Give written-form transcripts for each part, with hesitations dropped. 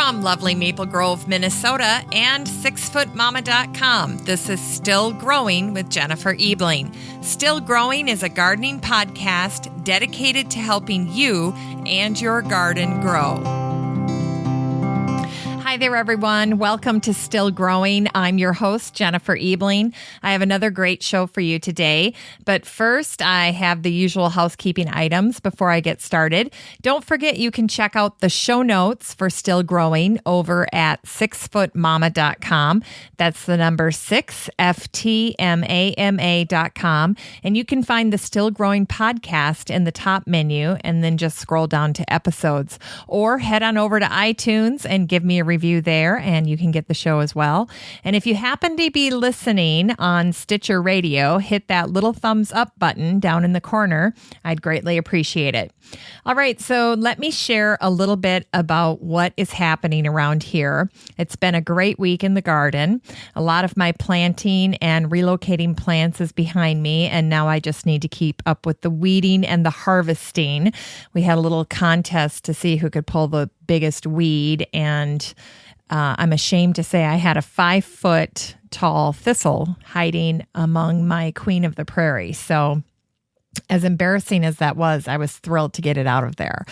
From lovely Maple Grove, Minnesota, and 6footmama.com, this is Still Growing with Jennifer Ebling. Still Growing is a gardening podcast dedicated to helping you and your garden grow. Hi there, everyone. Welcome to Still Growing. I'm your host, Jennifer Ebling. I have another great show for you today. But first, I have the usual housekeeping items before I get started. Don't forget you can check out the show notes for Still Growing over at 6footmama.com. That's the number 6FTMAMA.com. And you can find the Still Growing podcast in the top menu and then just scroll down to episodes. Or head on over to iTunes and give me a review there, and you can get the show as well. And if you happen to be listening on Stitcher Radio, hit that little thumbs up button down in the corner. I'd greatly appreciate it. All right, so let me share a little bit about what is happening around here. It's been a great week in the garden. A lot of my planting and relocating plants is behind me, and now I just need to keep up with the weeding and the harvesting. We had a little contest to see who could pull the biggest weed, and I'm ashamed to say I had a 5-foot tall thistle hiding among my Queen of the Prairie. So as embarrassing as that was, I was thrilled to get it out of there.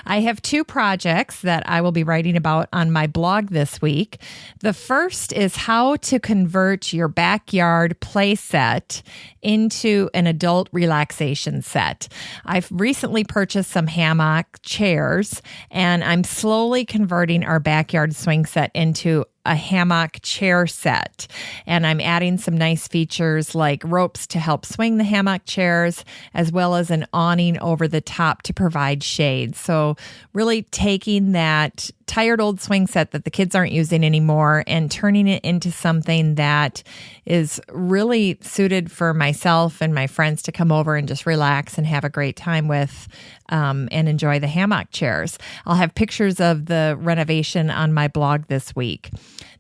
I have 2 projects that I will be writing about on my blog this week. The first is how to convert your backyard play set into an adult relaxation set. I've recently purchased some hammock chairs, and I'm slowly converting our backyard swing set into a hammock chair set. And I'm adding some nice features like ropes to help swing the hammock chairs, as well as an awning over the top to provide shade. So really taking that tired old swing set that the kids aren't using anymore and turning it into something that is really suited for myself and my friends to come over and just relax and have a great time with and enjoy the hammock chairs. I'll have pictures of the renovation on my blog this week.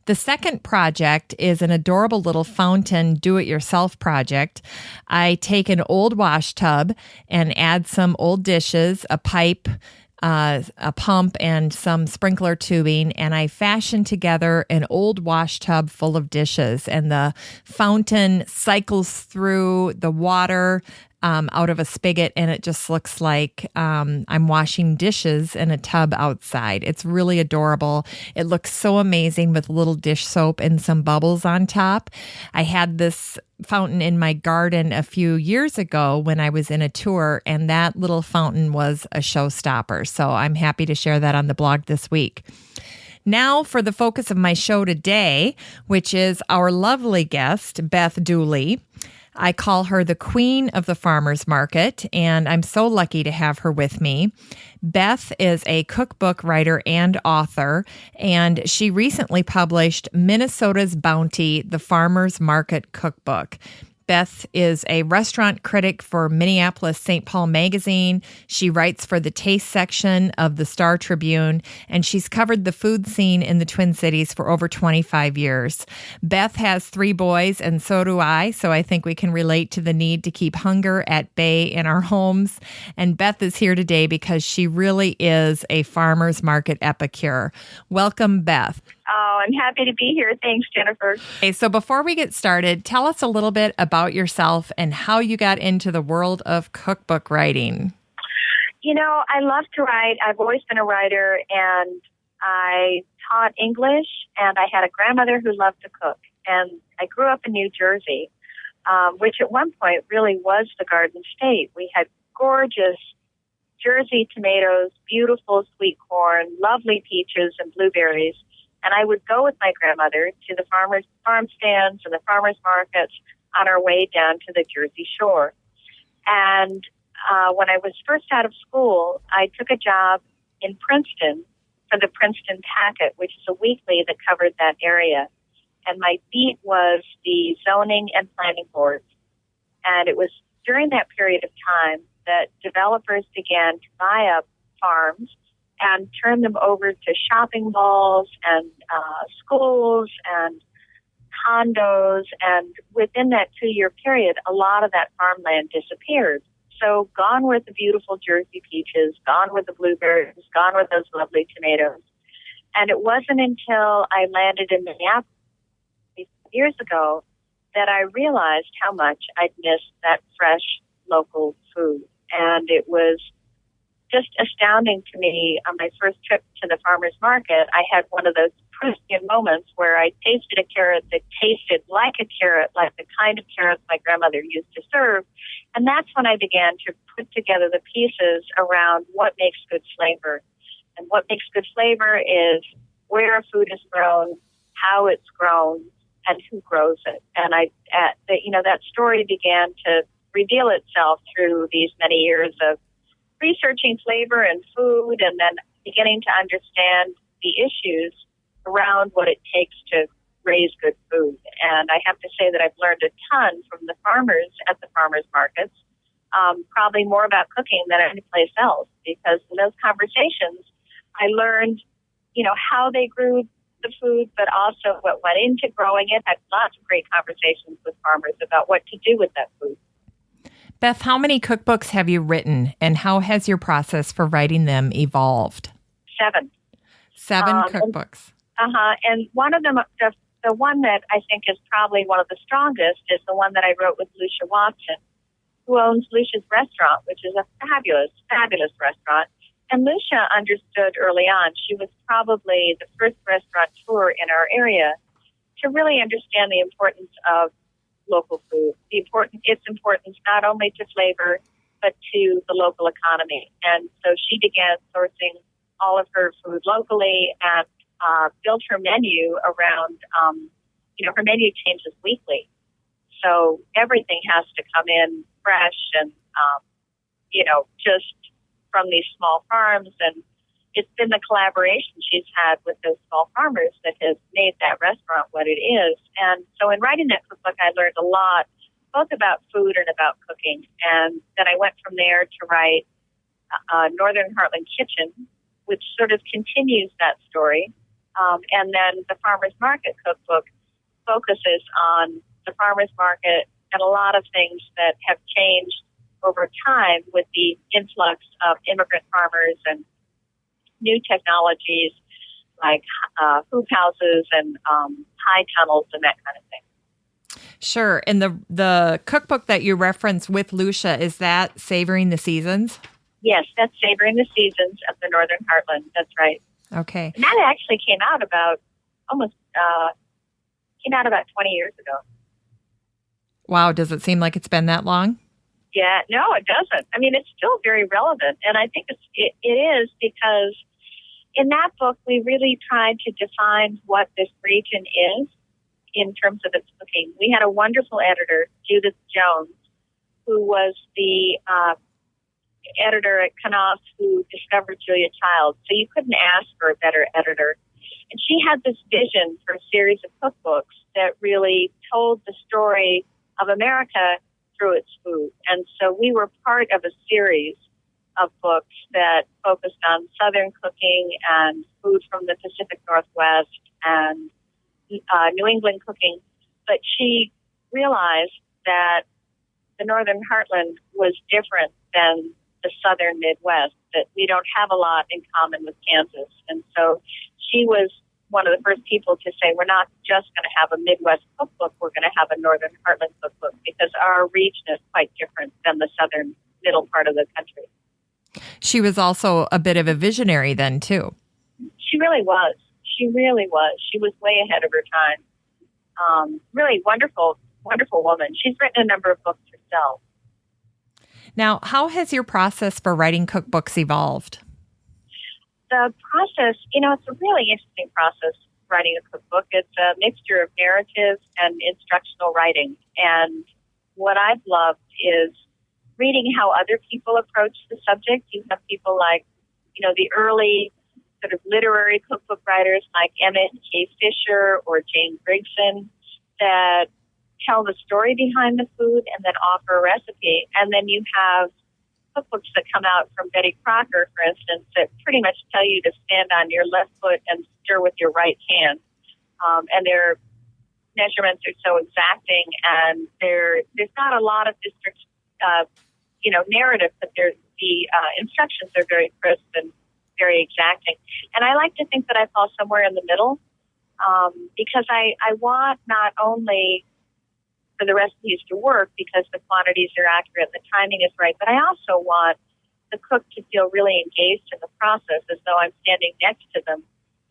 The second project is an adorable little fountain do-it-yourself project. I take an old wash tub and add some old dishes, a pipe, a pump, and some sprinkler tubing, and I fashion together an old wash tub full of dishes, and the fountain cycles through the water out of a spigot, and it just looks like I'm washing dishes in a tub outside. It's really adorable. It looks so amazing with little dish soap and some bubbles on top. I had this fountain in my garden a few years ago when I was in a tour, and that little fountain was a showstopper. So I'm happy to share that on the blog this week. Now for the focus of my show today, which is our lovely guest, Beth Dooley. I call her the Queen of the Farmers Market, and I'm so lucky to have her with me. Beth is a cookbook writer and author, and she recently published Minnesota's Bounty, the Farmers Market Cookbook. Beth is a restaurant critic for Minneapolis St. Paul Magazine. She writes for the taste section of the Star Tribune, and she's covered the food scene in the Twin Cities for over 25 years. Beth has 3 boys, and so do I, so I think we can relate to the need to keep hunger at bay in our homes. And Beth is here today because she really is a farmer's market epicure. Welcome, Beth. Oh, I'm happy to be here. Thanks, Jennifer. Okay, so before we get started, tell us a little bit about yourself and how you got into the world of cookbook writing. You know, I love to write. I've always been a writer, and I taught English, and I had a grandmother who loved to cook. And I grew up in New Jersey, which at one point really was the Garden State. We had gorgeous Jersey tomatoes, beautiful sweet corn, lovely peaches and blueberries. And I would go with my grandmother to the farm stands and the farmers markets on our way down to the Jersey Shore. And when I was first out of school, I took a job in Princeton for the Princeton Packet, which is a weekly that covered that area. And my beat was the zoning and planning boards. And it was during that period of time that developers began to buy up farms and turn them over to shopping malls and schools and condos. And within that 2-year period, a lot of that farmland disappeared. So gone were the beautiful Jersey peaches, gone were the blueberries, gone were those lovely tomatoes. And it wasn't until I landed in Minneapolis years ago that I realized how much I'd missed that fresh local food. And it was just astounding to me. On my first trip to the farmer's market, I had one of those Proustian moments where I tasted a carrot that tasted like a carrot, like the kind of carrots my grandmother used to serve. And that's when I began to put together the pieces around what makes good flavor. And what makes good flavor is where a food is grown, how it's grown, and who grows it. And that story began to reveal itself through these many years of researching flavor and food, and then beginning to understand the issues around what it takes to raise good food. And I have to say that I've learned a ton from the farmers at the farmers markets, probably more about cooking than any place else, because in those conversations, I learned, how they grew the food, but also what went into growing it. I had lots of great conversations with farmers about what to do with that food. Beth, how many cookbooks have you written, and how has your process for writing them evolved? 7. 7 cookbooks. And one of them, the one that I think is probably one of the strongest, is the one that I wrote with Lucia Watson, who owns Lucia's Restaurant, which is a fabulous, fabulous restaurant. And Lucia understood early on, she was probably the first restaurateur in our area to really understand the importance of local food, its importance not only to flavor, but to the local economy. And so she began sourcing all of her food locally and built her menu around, her menu changes weekly. So everything has to come in fresh and, just from these small farms. And it's been the collaboration she's had with those small farmers that has made that restaurant what it is. And so in writing that cookbook, I learned a lot, both about food and about cooking. And then I went from there to write Northern Heartland Kitchen, which sort of continues that story. And then the Farmers Market Cookbook focuses on the farmers market and a lot of things that have changed over time with the influx of immigrant farmers and new technologies like hoop houses and high tunnels and that kind of thing. Sure. And the cookbook that you reference with Lucia, is that Savoring the Seasons? Yes, that's Savoring the Seasons of the Northern Heartland. That's right. Okay. And that actually came out about 20 years ago. Wow. Does it seem like it's been that long? Yeah, no, it doesn't. I mean, it's still very relevant. And I think it is because in that book, we really tried to define what this region is in terms of its cooking. We had a wonderful editor, Judith Jones, who was the editor at Knopf who discovered Julia Child. So you couldn't ask for a better editor. And she had this vision for a series of cookbooks that really told the story of America through its food. And so we were part of a series of books that focused on Southern cooking and food from the Pacific Northwest and New England cooking. But she realized that the Northern Heartland was different than the Southern Midwest, that we don't have a lot in common with Kansas. And so she was one of the first people to say, we're not just going to have a Midwest cookbook, we're going to have a Northern Heartland cookbook, because our region is quite different than the southern middle part of the country. She was also a bit of a visionary then, too. She really was. She was way ahead of her time. Really wonderful, wonderful woman. She's written a number of books herself. Now, how has your process for writing cookbooks evolved? The process, it's a really interesting process, writing a cookbook. It's a mixture of narrative and instructional writing. And what I've loved is reading how other people approach the subject. You have people like, the early sort of literary cookbook writers like Emmett K. Fisher or Jane Brigson that tell the story behind the food and then offer a recipe. And then you have cookbooks that come out from Betty Crocker, for instance, that pretty much tell you to stand on your left foot and stir with your right hand. And their measurements are so exacting, and there's not a lot of narrative, but the instructions are very crisp and very exacting. And I like to think that I fall somewhere in the middle, because I want not only for the recipes to work because the quantities are accurate and the timing is right, but I also want the cook to feel really engaged in the process, as though I'm standing next to them,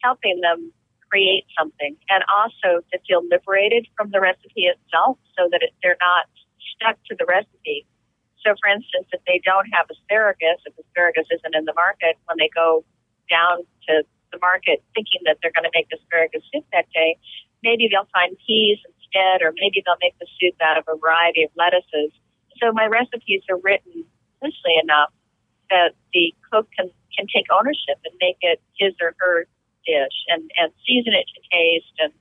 helping them create something, and also to feel liberated from the recipe itself so that they're not stuck to the recipe. So, for instance, if they don't have asparagus, if asparagus isn't in the market, when they go down to the market thinking that they're going to make asparagus soup that day, maybe they'll find peas instead, or maybe they'll make the soup out of a variety of lettuces. So my recipes are written loosely enough that the cook can take ownership and make it his or her dish, and season it to taste. And,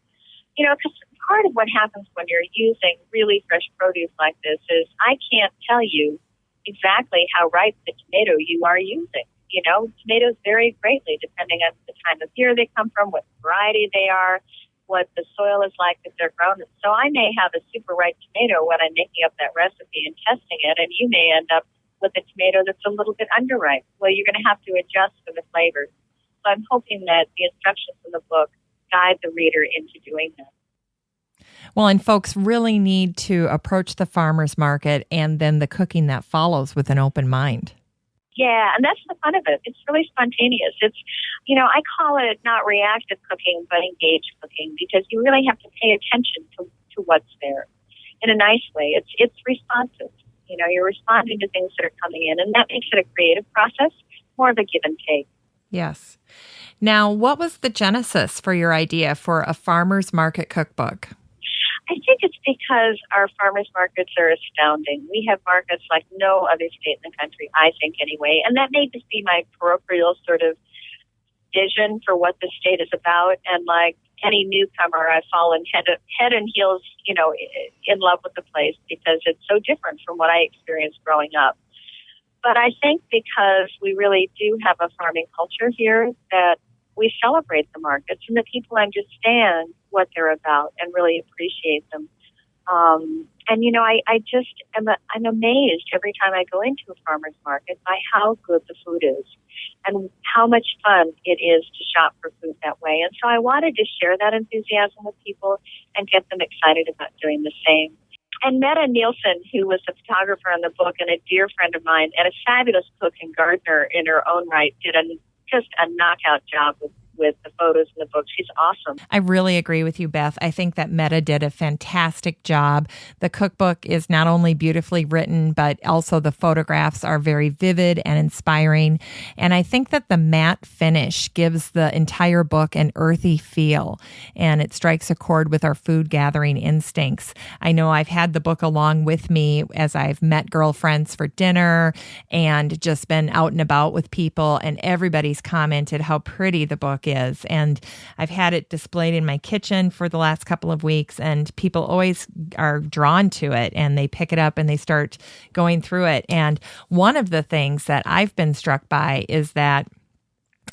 because part of what happens when you're using really fresh produce like this is I can't tell you exactly how ripe the tomato you are using. Tomatoes vary greatly depending on the time of year they come from, what variety they are, what the soil is like that they're grown in. So I may have a super ripe tomato when I'm making up that recipe and testing it, and you may end up with a tomato that's a little bit underripe. Well, you're going to have to adjust for the flavors. So I'm hoping that the instructions in the book guide the reader into doing that. Well, and folks really need to approach the farmer's market and then the cooking that follows with an open mind. Yeah, and that's the fun of it. It's really spontaneous. It's, I call it not reactive cooking, but engaged cooking, because you really have to pay attention to what's there in a nice way. It's responsive. You're responding to things that are coming in, and that makes it a creative process, more of a give and take. Yes. Now, what was the genesis for your idea for a farmer's market cookbook? I think it's because our farmers markets are astounding. We have markets like no other state in the country, I think anyway. And that may just be my parochial sort of vision for what the state is about. And like any newcomer, I've fallen head and heels, in love with the place because it's so different from what I experienced growing up. But I think because we really do have a farming culture here, that we celebrate the markets and that people understand what they're about and really appreciate them. I just I'm amazed every time I go into a farmer's market by how good the food is and how much fun it is to shop for food that way. And so I wanted to share that enthusiasm with people and get them excited about doing the same. And Meta Nielsen, who was a photographer on the book and a dear friend of mine and a fabulous cook and gardener in her own right, did just a knockout job with the photos in the book. She's awesome. I really agree with you, Beth. I think that Meta did a fantastic job. The cookbook is not only beautifully written, but also the photographs are very vivid and inspiring. And I think that the matte finish gives the entire book an earthy feel, and it strikes a chord with our food gathering instincts. I know I've had the book along with me as I've met girlfriends for dinner and just been out and about with people, and everybody's commented how pretty the book is. And I've had it displayed in my kitchen for the last couple of weeks, and people always are drawn to it and they pick it up and they start going through it. And one of the things that I've been struck by is that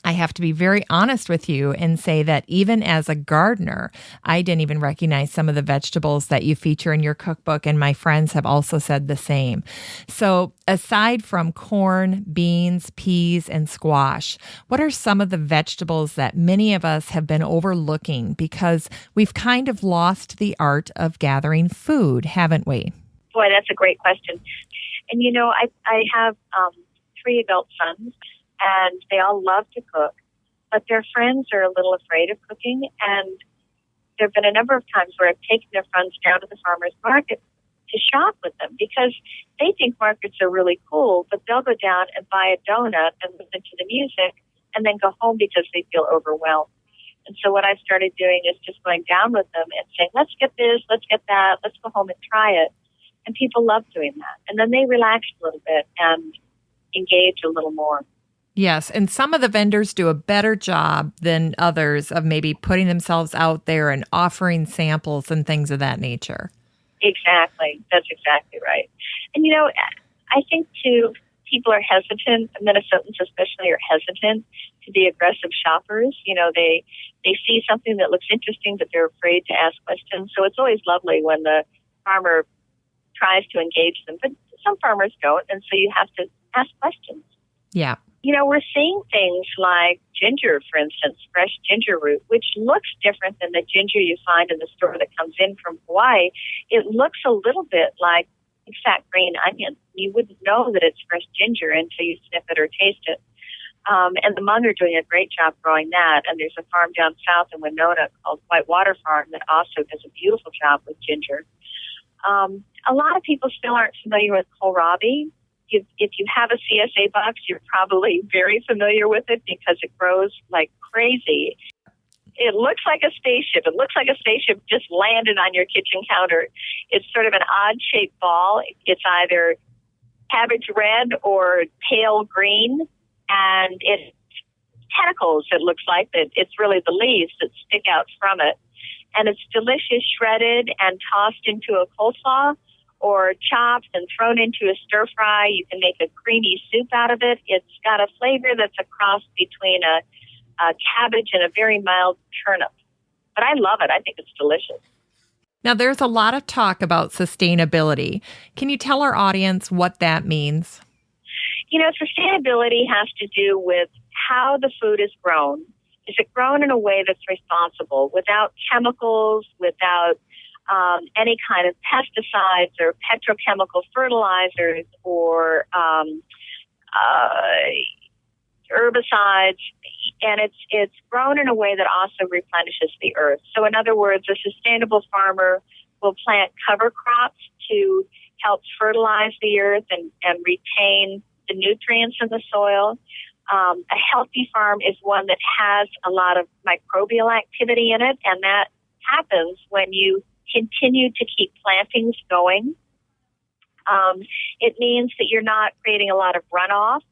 I have to be very honest with you and say that even as a gardener, I didn't even recognize some of the vegetables that you feature in your cookbook, and my friends have also said the same. So aside from corn, beans, peas, and squash, what are some of the vegetables that many of us have been overlooking because we've kind of lost the art of gathering food, haven't we? Boy, that's a great question. And I have 3 adult sons, and they all love to cook, but their friends are a little afraid of cooking. And there have been a number of times where I've taken their friends down to the farmer's market to shop with them because they think markets are really cool, but they'll go down and buy a donut and listen to the music and then go home because they feel overwhelmed. And so what I've started doing is just going down with them and saying, let's get this, let's get that, let's go home and try it. And people love doing that. And then they relax a little bit and engage a little more. Yes, and some of the vendors do a better job than others of maybe putting themselves out there and offering samples and things of that nature. Exactly. That's exactly right. And, I think, too, people are hesitant, Minnesotans especially are hesitant to be aggressive shoppers. They see something that looks interesting, but they're afraid to ask questions. So it's always lovely when the farmer tries to engage them. But some farmers don't, and so you have to ask questions. Yeah. We're seeing things like ginger, for instance, fresh ginger root, which looks different than the ginger you find in the store that comes in from Hawaii. It looks a little bit like fat green onion. You wouldn't know that it's fresh ginger until you sniff it or taste it. And the Hmong are doing a great job growing that. And there's a farm down south in Winona called Whitewater Farm that also does a beautiful job with ginger. A lot of people still aren't familiar with kohlrabi. If you have a CSA box, you're probably very familiar with it because it grows like crazy. It looks like a spaceship. It looks like a spaceship just landed on your kitchen counter. It's sort of an odd-shaped ball. It's either cabbage red or pale green, and it's tentacles, it looks like. That it's really the leaves that stick out from it. And it's delicious, shredded and tossed into a coleslaw or chopped and thrown into a stir fry. You can make a creamy soup out of it. It's got a flavor that's a cross between a cabbage and a very mild turnip. But I love it. I think it's delicious. Now, there's a lot of talk about sustainability. Can you tell our audience what that means? Sustainability has to do with how the food is grown. Is it grown in a way that's responsible, without chemicals, without any kind of pesticides or petrochemical fertilizers or herbicides, and it's grown in a way that also replenishes the earth. So in other words, a sustainable farmer will plant cover crops to help fertilize the earth and retain the nutrients in the soil. A healthy farm is one that has a lot of microbial activity in it, and that happens when you continue to keep plantings going. It means that you're not creating a lot of runoff.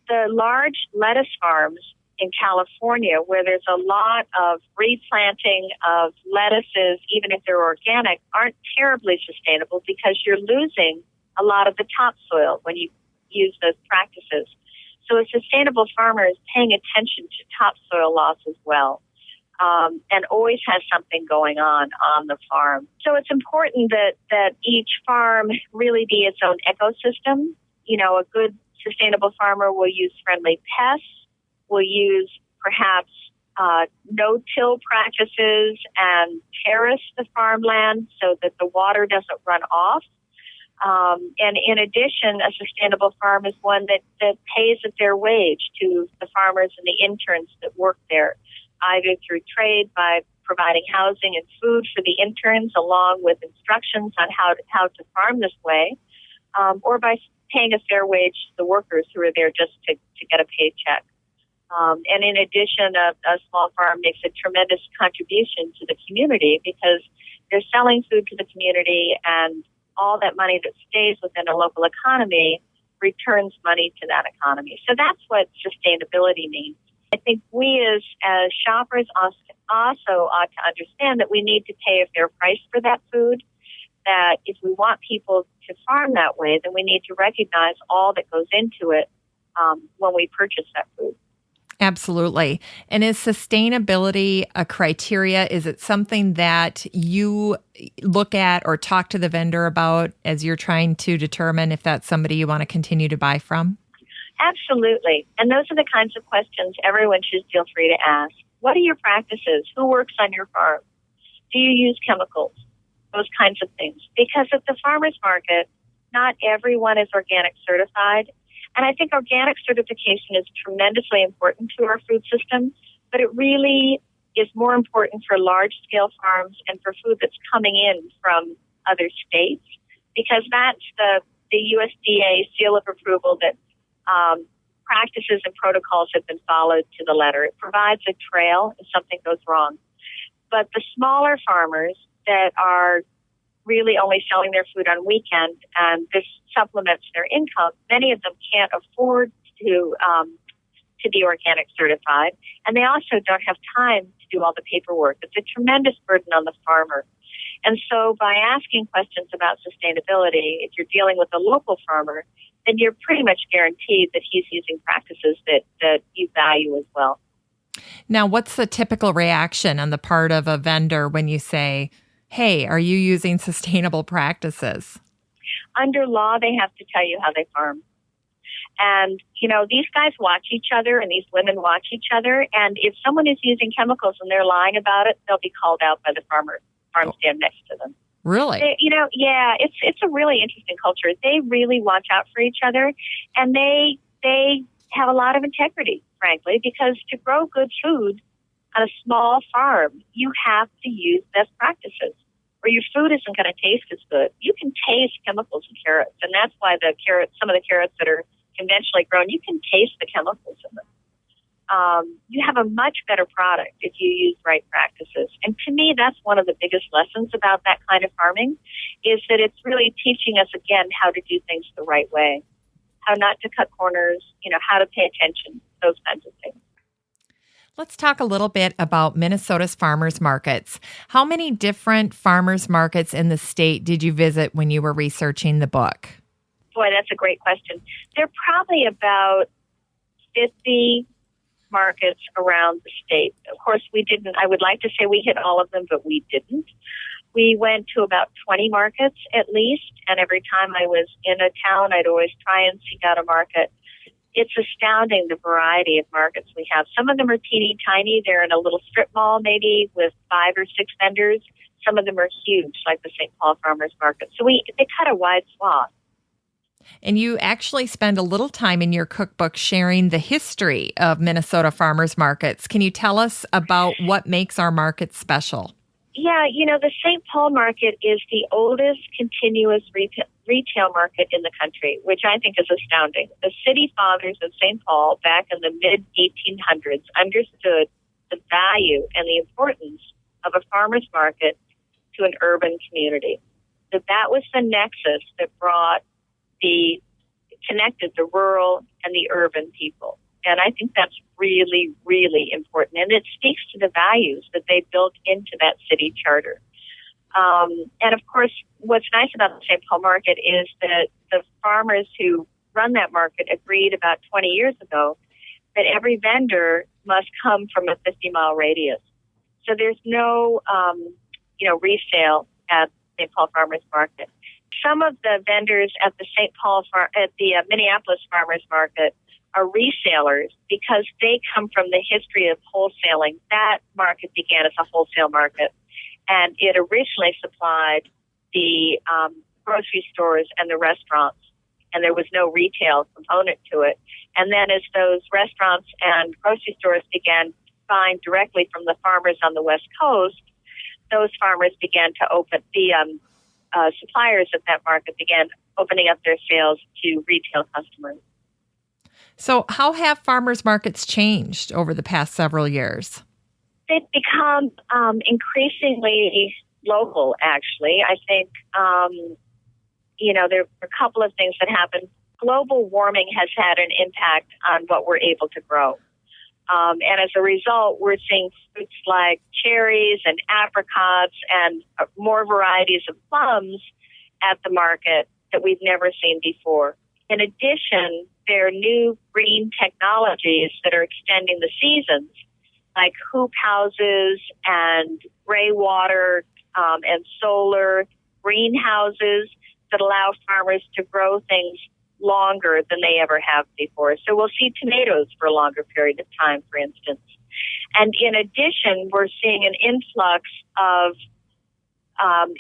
The large lettuce farms in California, where there's a lot of replanting of lettuces, even if they're organic, aren't terribly sustainable because you're losing a lot of the topsoil when you use those practices. So a sustainable farmer is paying attention to topsoil loss as well, and always has something going on the farm. So it's important that each farm really be its own ecosystem. A good sustainable farmer will use friendly pests, will use perhaps no-till practices and terrace the farmland so that the water doesn't run off. And in addition, a sustainable farm is one that pays a fair wage to the farmers and the interns that work there, either through trade by providing housing and food for the interns along with instructions on how to farm this way, or by paying a fair wage to the workers who are there just to get a paycheck. And in addition, a small farm makes a tremendous contribution to the community because they're selling food to the community, and all that money that stays within a local economy returns money to that economy. So that's what sustainability means. I think we as shoppers also ought to understand that we need to pay a fair price for that food, that if we want people to farm that way, then we need to recognize all that goes into it when we purchase that food. Absolutely. And is sustainability a criteria? Is it something that you look at or talk to the vendor about as you're trying to determine if that's somebody you want to continue to buy from? Absolutely. And those are the kinds of questions everyone should feel free to ask. What are your practices? Who works on your farm? Do you use chemicals? Those kinds of things. Because at the farmer's market, not everyone is organic certified. And I think organic certification is tremendously important to our food system, but it really is more important for large-scale farms and for food that's coming in from other states, because that's the USDA seal of approval that practices and protocols have been followed to the letter. It provides a trail if something goes wrong. But the smaller farmers that are really only selling their food on weekend, and this supplements their income, many of them can't afford to be organic certified, and they also don't have time to do all the paperwork. It's a tremendous burden on the farmer. And so by asking questions about sustainability, if you're dealing with a local farmer, then you're pretty much guaranteed that he's using practices that you value as well. Now, what's the typical reaction on the part of a vendor when you say, hey, are you using sustainable practices? Under law, they have to tell you how they farm. And, these guys watch each other and these women watch each other. And if someone is using chemicals and they're lying about it, they'll be called out by the farm stand next to them. Really? Yeah, it's a really interesting culture. They really watch out for each other, and they have a lot of integrity, frankly, because to grow good food on a small farm, you have to use best practices, or your food isn't going to taste as good. You can taste chemicals in carrots, and that's why some of the carrots that are conventionally grown, you can taste the chemicals in them. You have a much better product if you use right practices. And to me, that's one of the biggest lessons about that kind of farming, is that it's really teaching us, again, how to do things the right way, how not to cut corners, how to pay attention, those kinds of things. Let's talk a little bit about Minnesota's farmers markets. How many different farmers markets in the state did you visit when you were researching the book? Boy, that's a great question. There are probably about 50 markets around the state. Of course, I would like to say we hit all of them, but we didn't. We went to about 20 markets at least, and every time I was in a town, I'd always try and seek out a market. It's astounding the variety of markets we have. Some of them are teeny tiny. They're in a little strip mall maybe with 5 or 6 vendors. Some of them are huge, like the St. Paul Farmers Market. So they cut a wide swath. And you actually spend a little time in your cookbook sharing the history of Minnesota farmers markets. Can you tell us about what makes our market special? Yeah, the St. Paul market is the oldest continuous retail market in the country, which I think is astounding. The city fathers of St. Paul back in the mid-1800s understood the value and the importance of a farmer's market to an urban community. That was the nexus that connected the rural and the urban people. And I think that's really, really important. And it speaks to the values that they built into that city charter. And of course, what's nice about the St. Paul market is that the farmers who run that market agreed about 20 years ago that every vendor must come from a 50-mile radius. So there's no, resale at St. Paul Farmers Market. Some of the vendors at the Minneapolis Farmers Market are resellers because they come from the history of wholesaling. That market began as a wholesale market, and it originally supplied the grocery stores and the restaurants, and there was no retail component to it. And then as those restaurants and grocery stores began buying directly from the farmers on the West Coast, those farmers began to open suppliers at that market began opening up their sales to retail customers. So how have farmers markets changed over the past several years? They've become increasingly local, actually. I think, there are a couple of things that happen. Global warming has had an impact on what we're able to grow. And as a result, we're seeing fruits like cherries and apricots and more varieties of plums at the market that we've never seen before. In addition, there are new green technologies that are extending the seasons, like hoop houses and gray water and solar greenhouses that allow farmers to grow things longer than they ever have before. So we'll see tomatoes for a longer period of time, for instance. And in addition, we're seeing an influx of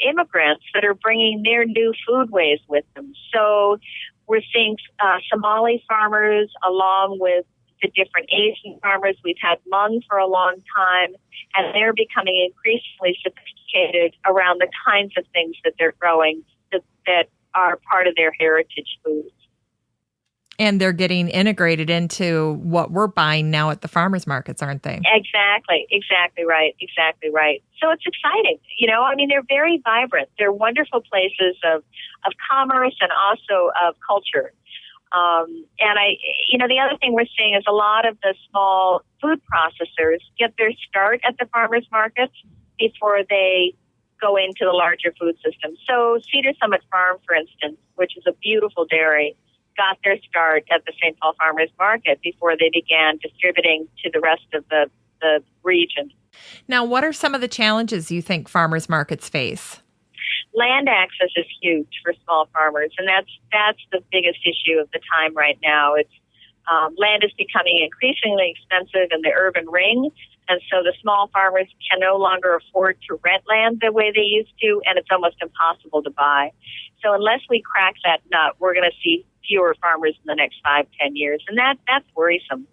immigrants that are bringing their new foodways with them. So we're seeing Somali farmers along with the different Asian farmers. We've had Hmong for a long time, and they're becoming increasingly sophisticated around the kinds of things that they're growing that are part of their heritage foods. And they're getting integrated into what we're buying now at the farmers markets, aren't they? Exactly right. So it's exciting. They're very vibrant. They're wonderful places of commerce and also of culture. And the other thing we're seeing is a lot of the small food processors get their start at the farmers markets before they go into the larger food system. So Cedar Summit Farm, for instance, which is a beautiful dairy, got their start at the St. Paul Farmers Market before they began distributing to the rest of the region. Now, what are some of the challenges you think farmers markets face? land access is huge for small farmers, and that's the biggest issue of the time right now. It's land is becoming increasingly expensive in the urban ring, and so the small farmers can no longer afford to rent land the way they used to, and it's almost impossible to buy. So unless we crack that nut, we're going to see fewer farmers in the next 5-10 years, and that's worrisome.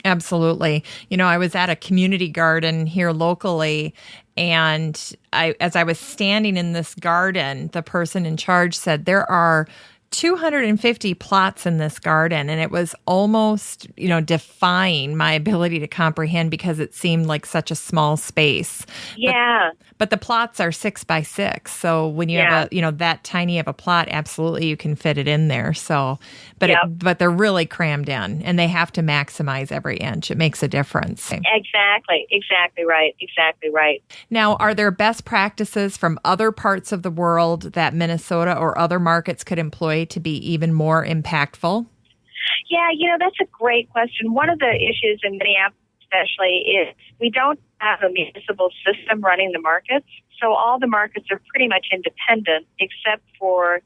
Absolutely. I was at a community garden here locally, and as I was standing in this garden, the person in charge said there are 250 plots in this garden, and it was almost, defying my ability to comprehend because it seemed like such a small space. Yeah. But the plots are 6 by 6. So when you have that tiny of a plot, absolutely you can fit it in there. So, but they're really crammed in, and they have to maximize every inch. It makes a difference. Exactly right. Now, are there best practices from other parts of the world that Minnesota or other markets could employ to be even more impactful? Yeah, that's a great question. One of the issues in Minneapolis especially is we don't have a municipal system running the markets. So all the markets are pretty much independent except for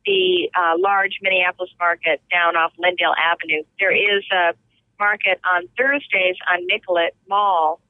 the large Minneapolis market down off Lindale Avenue. There is a market on Thursdays on Nicollet Mall,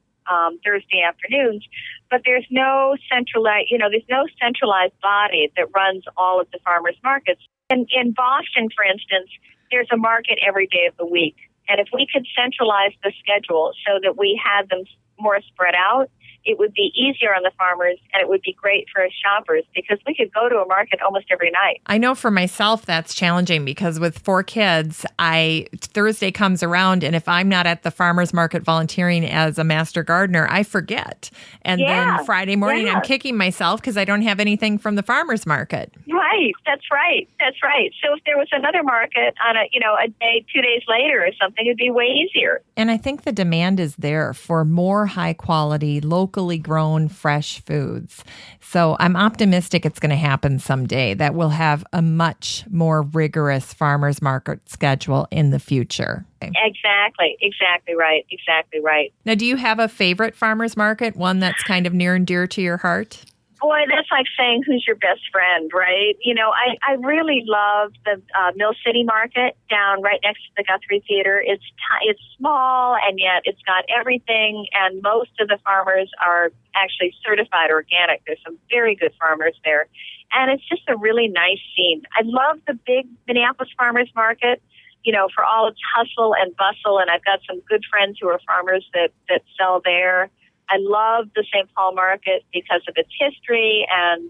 Thursday afternoons, but there's no centralized body that runs all of the farmers markets. In Boston, for instance, there's a market every day of the week. And if we could centralize the schedule so that we had them more spread out, it would be easier on the farmers, and it would be great for us shoppers because we could go to a market almost every night. I know for myself that's challenging because with 4 kids, Thursday comes around, and if I'm not at the farmer's market volunteering as a master gardener, I forget. And then Friday morning, I'm kicking myself because I don't have anything from the farmer's market. Right. That's right. So if there was another market on a day, 2 days later or something, it'd be way easier. And I think the demand is there for more high quality, locally grown, fresh foods. So I'm optimistic it's going to happen someday, that we'll have a much more rigorous farmers market schedule in the future. Exactly right. Now, do you have a favorite farmers market, one that's kind of near and dear to your heart? Boy, that's like saying who's your best friend, right? I really love the Mill City Market down right next to the Guthrie Theater. It's small, and yet it's got everything, and most of the farmers are actually certified organic. There's some very good farmers there, and it's just a really nice scene. I love the big Minneapolis Farmers Market, for all its hustle and bustle, and I've got some good friends who are farmers that sell there. I love the St. Paul market because of its history and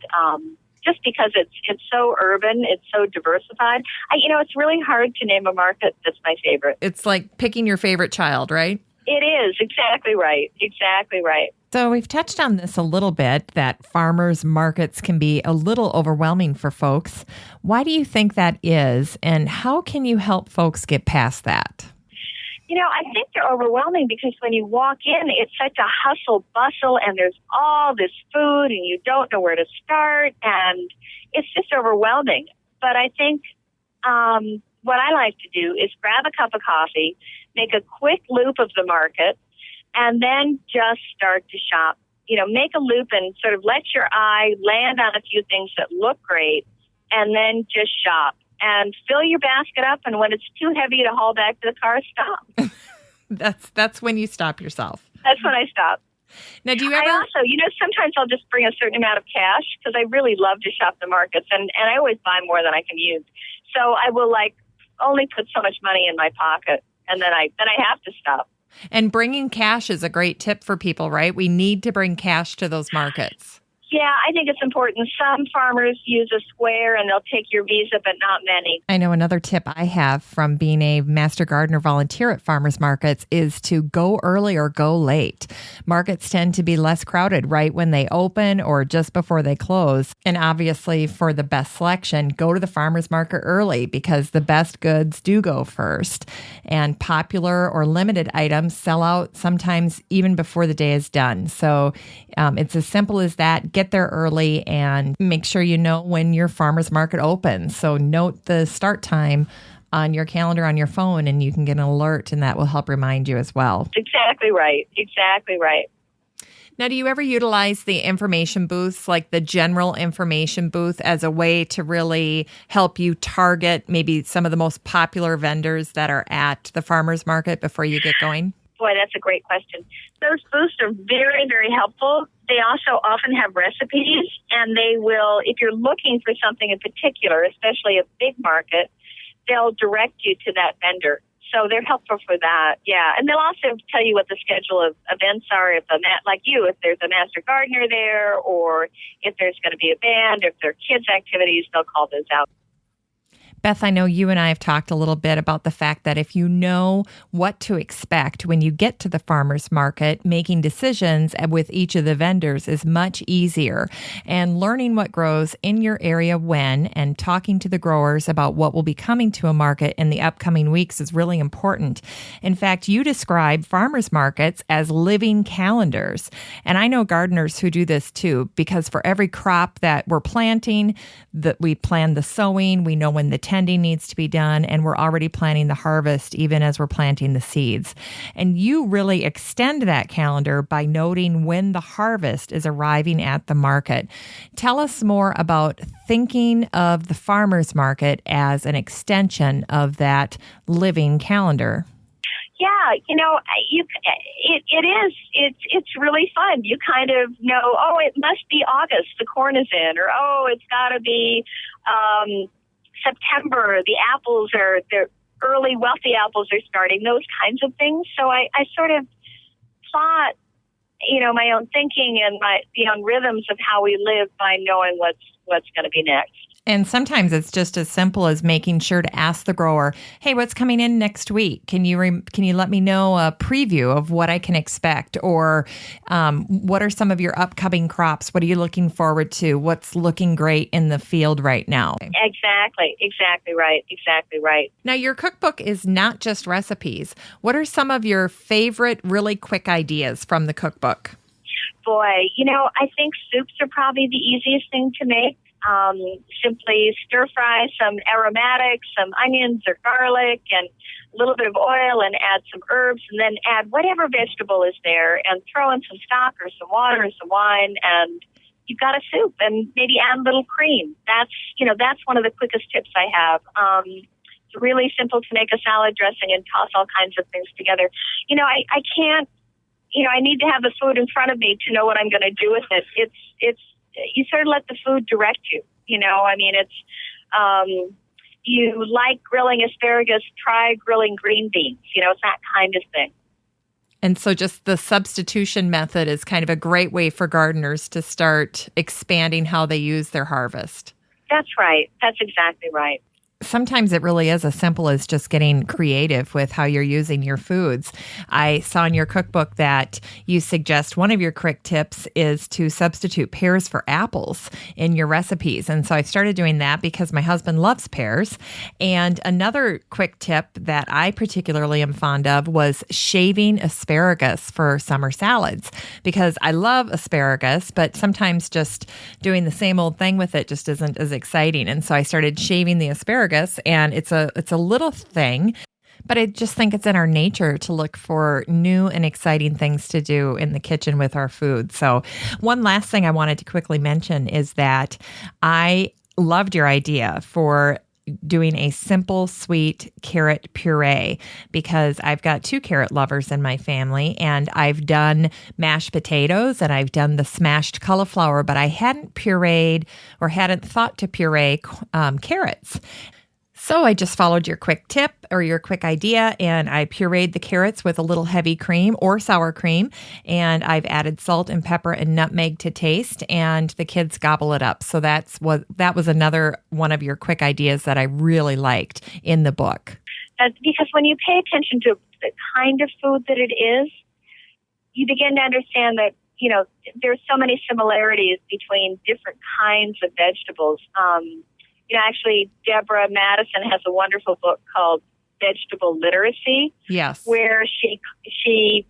just because it's so urban, it's so diversified. It's really hard to name a market that's my favorite. It's like picking your favorite child, right? It is. Exactly right. So we've touched on this a little bit, that farmers markets can be a little overwhelming for folks. Why do you think that is, and how can you help folks get past that? I think they're overwhelming because when you walk in, it's such a hustle bustle, and there's all this food, and you don't know where to start, and it's just overwhelming. But I think what I like to do is grab a cup of coffee, make a quick loop of the market, and then just start to shop. Make a loop and sort of let your eye land on a few things that look great, and then just shop. And fill your basket up, and when it's too heavy to haul back to the car, stop. That's when you stop yourself. That's when I stop. Now, do you ever... I also, sometimes I'll just bring a certain amount of cash because I really love to shop the markets, and I always buy more than I can use. So I will only put so much money in my pocket, and then I have to stop. And bringing cash is a great tip for people, right? We need to bring cash to those markets. Yeah, I think it's important. Some farmers use a square and they'll take your Visa, but not many. I know another tip I have from being a master gardener volunteer at farmers markets is to go early or go late. Markets tend to be less crowded right when they open or just before they close. And obviously, for the best selection, go to the farmers market early because the best goods do go first. And popular or limited items sell out sometimes even before the day is done. So it's as simple as that. Get there early and make sure you know when your farmer's market opens. So note the start time on your calendar on your phone, and you can get an alert, and that will help remind you as well. Exactly right. Now, do you ever utilize the information booths, like the general information booth, as a way to really help you target maybe some of the most popular vendors that are at the farmers market before you get going? Boy, that's a great question. Those booths are very, very helpful. They also often have recipes, and they will, if you're looking for something in particular, especially a big market, they'll direct you to that vendor. So they're helpful for that, yeah. And they'll also tell you what the schedule of events are, if if there's a master gardener there, or if there's going to be a band, if there are kids' activities, they'll call those out. Beth, I know you and I have talked a little bit about the fact that if you know what to expect when you get to the farmer's market, making decisions with each of the vendors is much easier. And learning what grows in your area when and talking to the growers about what will be coming to a market in the upcoming weeks is really important. In fact, you describe farmers markets as living calendars. And I know gardeners who do this too, because for every crop that we're planting, that we plan the sowing, we know when the tending needs to be done, and we're already planning the harvest even as we're planting the seeds. And you really extend that calendar by noting when the harvest is arriving at the market. Tell us more about thinking of the farmer's market as an extension of that living calendar. Yeah, it's really fun. You kind of know, oh, it must be August, the corn is in, or oh, it's got to be September, the early wealthy apples are starting, those kinds of things. So I sort of plot, my own thinking and the own rhythms of how we live by knowing what's going to be next. And sometimes it's just as simple as making sure to ask the grower, hey, what's coming in next week? Can you let me know a preview of what I can expect? Or what are some of your upcoming crops? What are you looking forward to? What's looking great in the field right now? Exactly right. Now, your cookbook is not just recipes. What are some of your favorite really quick ideas from the cookbook? Boy, I think soups are probably the easiest thing to make. Simply stir fry some aromatics, some onions or garlic, and a little bit of oil, and add some herbs, and then add whatever vegetable is there, and throw in some stock or some water or some wine, and you've got a soup. And maybe add a little cream. That's one of the quickest tips I have. It's really simple to make a salad dressing and toss all kinds of things together. I can't. I need to have the food in front of me to know what I'm going to do with it. It's you sort of let the food direct you, you like grilling asparagus, try grilling green beans, it's that kind of thing. And so just the substitution method is kind of a great way for gardeners to start expanding how they use their harvest. That's right. That's exactly right. Sometimes it really is as simple as just getting creative with how you're using your foods. I saw in your cookbook that you suggest one of your quick tips is to substitute pears for apples in your recipes. And so I started doing that because my husband loves pears. And another quick tip that I particularly am fond of was shaving asparagus for summer salads, because I love asparagus, but sometimes just doing the same old thing with it just isn't as exciting. And so I started shaving the asparagus. And it's a little thing, but I just think it's in our nature to look for new and exciting things to do in the kitchen with our food. So one last thing I wanted to quickly mention is that I loved your idea for doing a simple, sweet carrot puree, because I've got 2 carrot lovers in my family, and I've done mashed potatoes and I've done the smashed cauliflower, but I hadn't pureed or hadn't thought to puree carrots. So I just followed your quick tip or your quick idea, and I pureed the carrots with a little heavy cream or sour cream, and I've added salt and pepper and nutmeg to taste, and the kids gobble it up. So that was another one of your quick ideas that I really liked in the book. Because when you pay attention to the kind of food that it is, you begin to understand that, there's so many similarities between different kinds of vegetables. Actually, Deborah Madison has a wonderful book called Vegetable Literacy. Yes. Where she she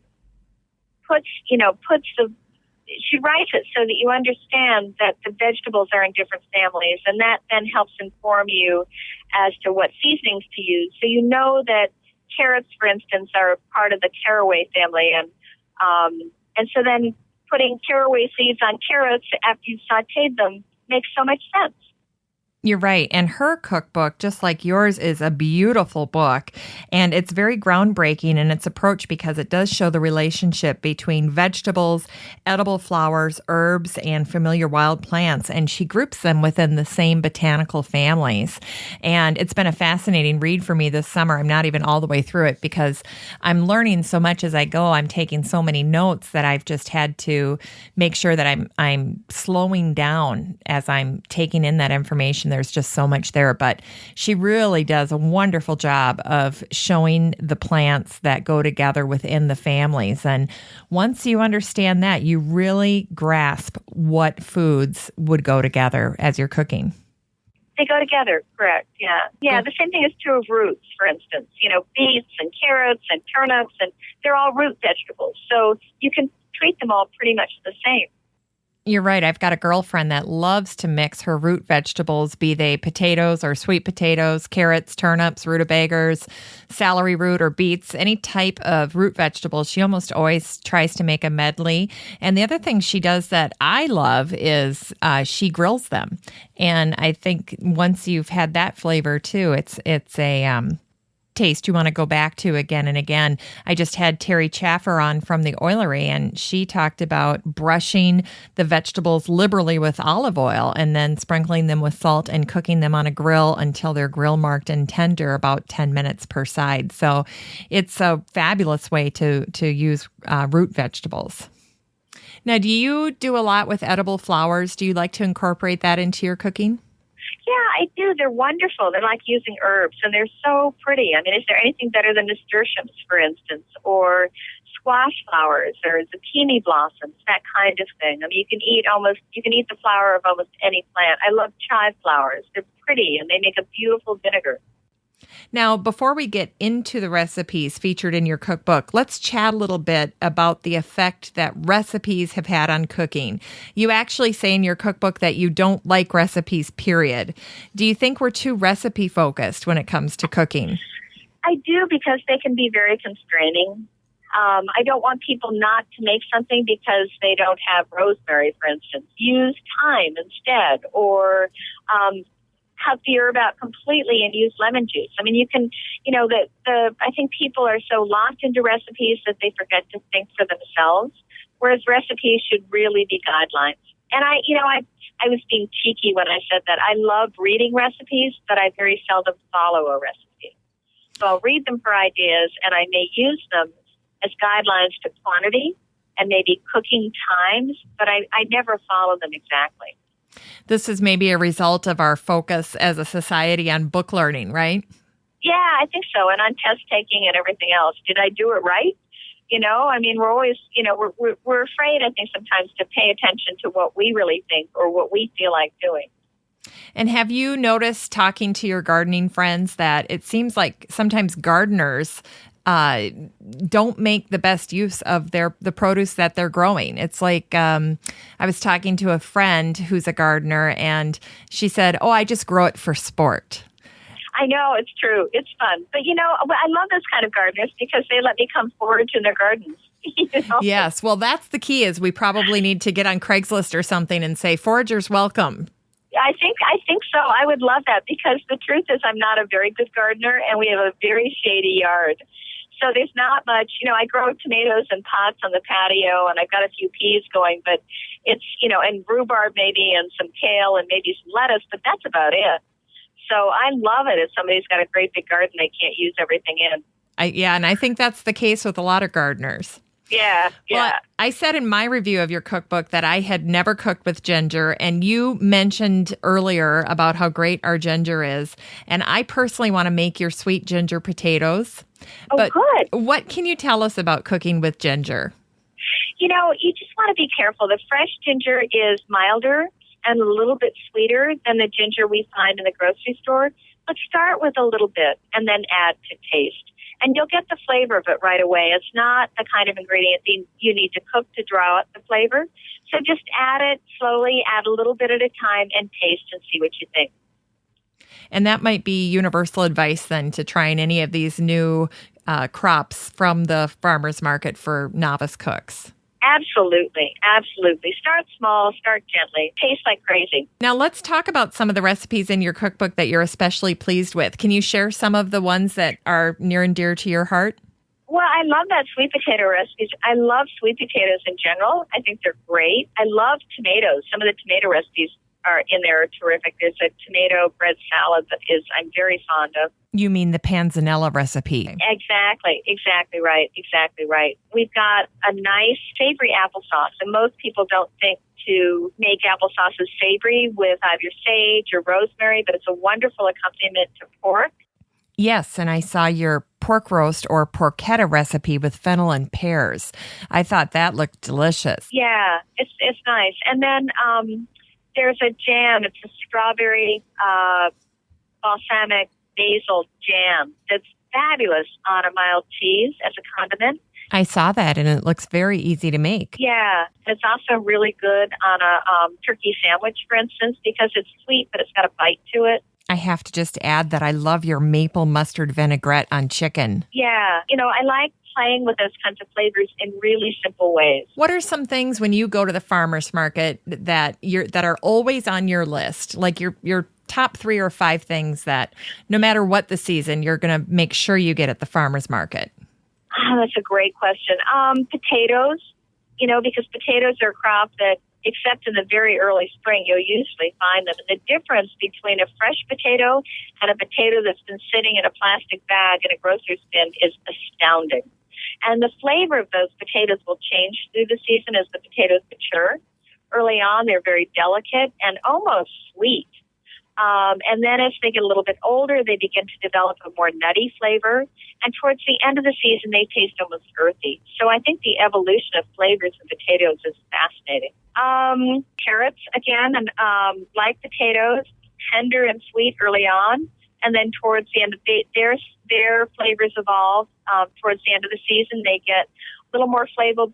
writes it so that you understand that the vegetables are in different families, and that then helps inform you as to what seasonings to use. So you know that carrots, for instance, are part of the caraway family, and so then putting caraway seeds on carrots after you've sauteed them makes so much sense. You're right. And her cookbook, just like yours, is a beautiful book. And it's very groundbreaking in its approach because it does show the relationship between vegetables, edible flowers, herbs, and familiar wild plants. And she groups them within the same botanical families. And it's been a fascinating read for me this summer. I'm not even all the way through it because I'm learning so much as I go. I'm taking so many notes that I've just had to make sure that I'm slowing down as I'm taking in that information. There's just so much there, but she really does a wonderful job of showing the plants that go together within the families. And once you understand that, you really grasp what foods would go together as you're cooking. They go together, correct, yeah. Yeah, the same thing is true of roots, for instance. Beets and carrots and turnips, and they're all root vegetables. So you can treat them all pretty much the same. You're right. I've got a girlfriend that loves to mix her root vegetables, be they potatoes or sweet potatoes, carrots, turnips, rutabagas, celery root or beets, any type of root vegetables. She almost always tries to make a medley. And the other thing she does that I love is she grills them. And I think once you've had that flavor too, it's a taste you want to go back to again and again. I just had Terry Chaffer on from the Oilery, and she talked about brushing the vegetables liberally with olive oil and then sprinkling them with salt and cooking them on a grill until they're grill marked and tender, about 10 minutes per side. So it's a fabulous way to use root vegetables. Now, do you do a lot with edible flowers? Do you like to incorporate that into your cooking? Yeah, I do. They're wonderful. They're like using herbs, and they're so pretty. I mean, is there anything better than nasturtiums, for instance, or squash flowers or zucchini blossoms, that kind of thing? I mean, you can eat the flower of almost any plant. I love chive flowers. They're pretty, and they make a beautiful vinegar. Now, before we get into the recipes featured in your cookbook, let's chat a little bit about the effect that recipes have had on cooking. You actually say in your cookbook that you don't like recipes, period. Do you think we're too recipe focused when it comes to cooking? I do, because they can be very constraining. I don't want people not to make something because they don't have rosemary, for instance. Use thyme instead, or cut the herb out completely and use lemon juice. I mean, you can, I think people are so locked into recipes that they forget to think for themselves, whereas recipes should really be guidelines. And I was being cheeky when I said that. I love reading recipes, but I very seldom follow a recipe. So I'll read them for ideas, and I may use them as guidelines to quantity and maybe cooking times, but I never follow them exactly. This is maybe a result of our focus as a society on book learning, right? Yeah, I think so. And on test taking and everything else. Did I do it right? I mean, we're always, we're afraid, I think, sometimes to pay attention to what we really think or what we feel like doing. And have you noticed, talking to your gardening friends, that it seems like sometimes gardeners don't make the best use of the produce that they're growing? It's like I was talking to a friend who's a gardener, and she said, "Oh, I just grow it for sport." I know, it's true. It's fun. But, I love those kind of gardeners because they let me come forward to their gardens. Yes. Well, that's the key, is we probably need to get on Craigslist or something and say, "Foragers welcome." I think so. I would love that, because the truth is I'm not a very good gardener, and we have a very shady yard. So there's not much, I grow tomatoes in pots on the patio, and I've got a few peas going, but it's, and rhubarb maybe, and some kale, and maybe some lettuce, but that's about it. So I love it if somebody's got a great big garden they can't use everything in. And I think that's the case with a lot of gardeners. Yeah. Well, I said in my review of your cookbook that I had never cooked with ginger, and you mentioned earlier about how great our ginger is. And I personally want to make your sweet ginger potatoes. Oh, but good. What can you tell us about cooking with ginger? You just want to be careful. The fresh ginger is milder and a little bit sweeter than the ginger we find in the grocery store. But start with a little bit and then add to taste. And you'll get the flavor of it right away. It's not the kind of ingredient you need to cook to draw out the flavor. So just add it slowly, add a little bit at a time, and taste and see what you think. And that might be universal advice then, to trying any of these new crops from the farmer's market for novice cooks. Absolutely. Absolutely. Start small, start gently. Taste like crazy. Now let's talk about some of the recipes in your cookbook that you're especially pleased with. Can you share some of the ones that are near and dear to your heart? Well, I love that sweet potato recipes. I love sweet potatoes in general. I think they're great. I love tomatoes. Some of the tomato recipes are in there are terrific. There's a tomato bread salad that I'm very fond of. You mean the panzanella recipe? Exactly right. We've got a nice savory applesauce, and most people don't think to make applesauces savory with either sage or rosemary, but it's a wonderful accompaniment to pork. Yes, and I saw your pork roast or porchetta recipe with fennel and pears. I thought that looked delicious. Yeah, it's nice. And then there's a jam. It's a strawberry balsamic basil jam that's fabulous on a mild cheese as a condiment. I saw that, and it looks very easy to make. Yeah, it's also really good on a turkey sandwich, for instance, because it's sweet, but it's got a bite to it. I have to just add that I love your maple mustard vinaigrette on chicken. Yeah, I like playing with those kinds of flavors in really simple ways. What are some things when you go to the farmer's market that are always on your list, like your top 3 or 5 things that no matter what the season, you're going to make sure you get at the farmer's market? Oh, that's a great question. Potatoes, because potatoes are a crop that, except in the very early spring, you'll usually find them. And the difference between a fresh potato and a potato that's been sitting in a plastic bag in a grocer's bin is astounding. And the flavor of those potatoes will change through the season as the potatoes mature. Early on, they're very delicate and almost sweet. And then as they get a little bit older, they begin to develop a more nutty flavor. And towards the end of the season, they taste almost earthy. So I think the evolution of flavors in potatoes is fascinating. Carrots, again, and like potatoes, tender and sweet early on. And then towards the end of their flavors evolve. Towards the end of the season, they get a little more flavorful,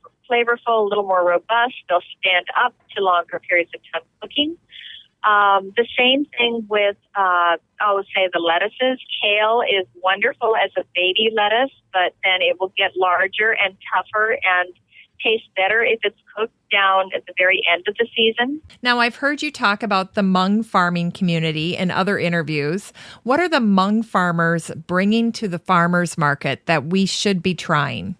a little more robust. They'll stand up to longer periods of time cooking. The same thing with, say the lettuces. Kale is wonderful as a baby lettuce, but then it will get larger and tougher and taste better if it's cooked down at the very end of the season. Now, I've heard you talk about the Hmong farming community in other interviews. What are the Hmong farmers bringing to the farmers market that we should be trying?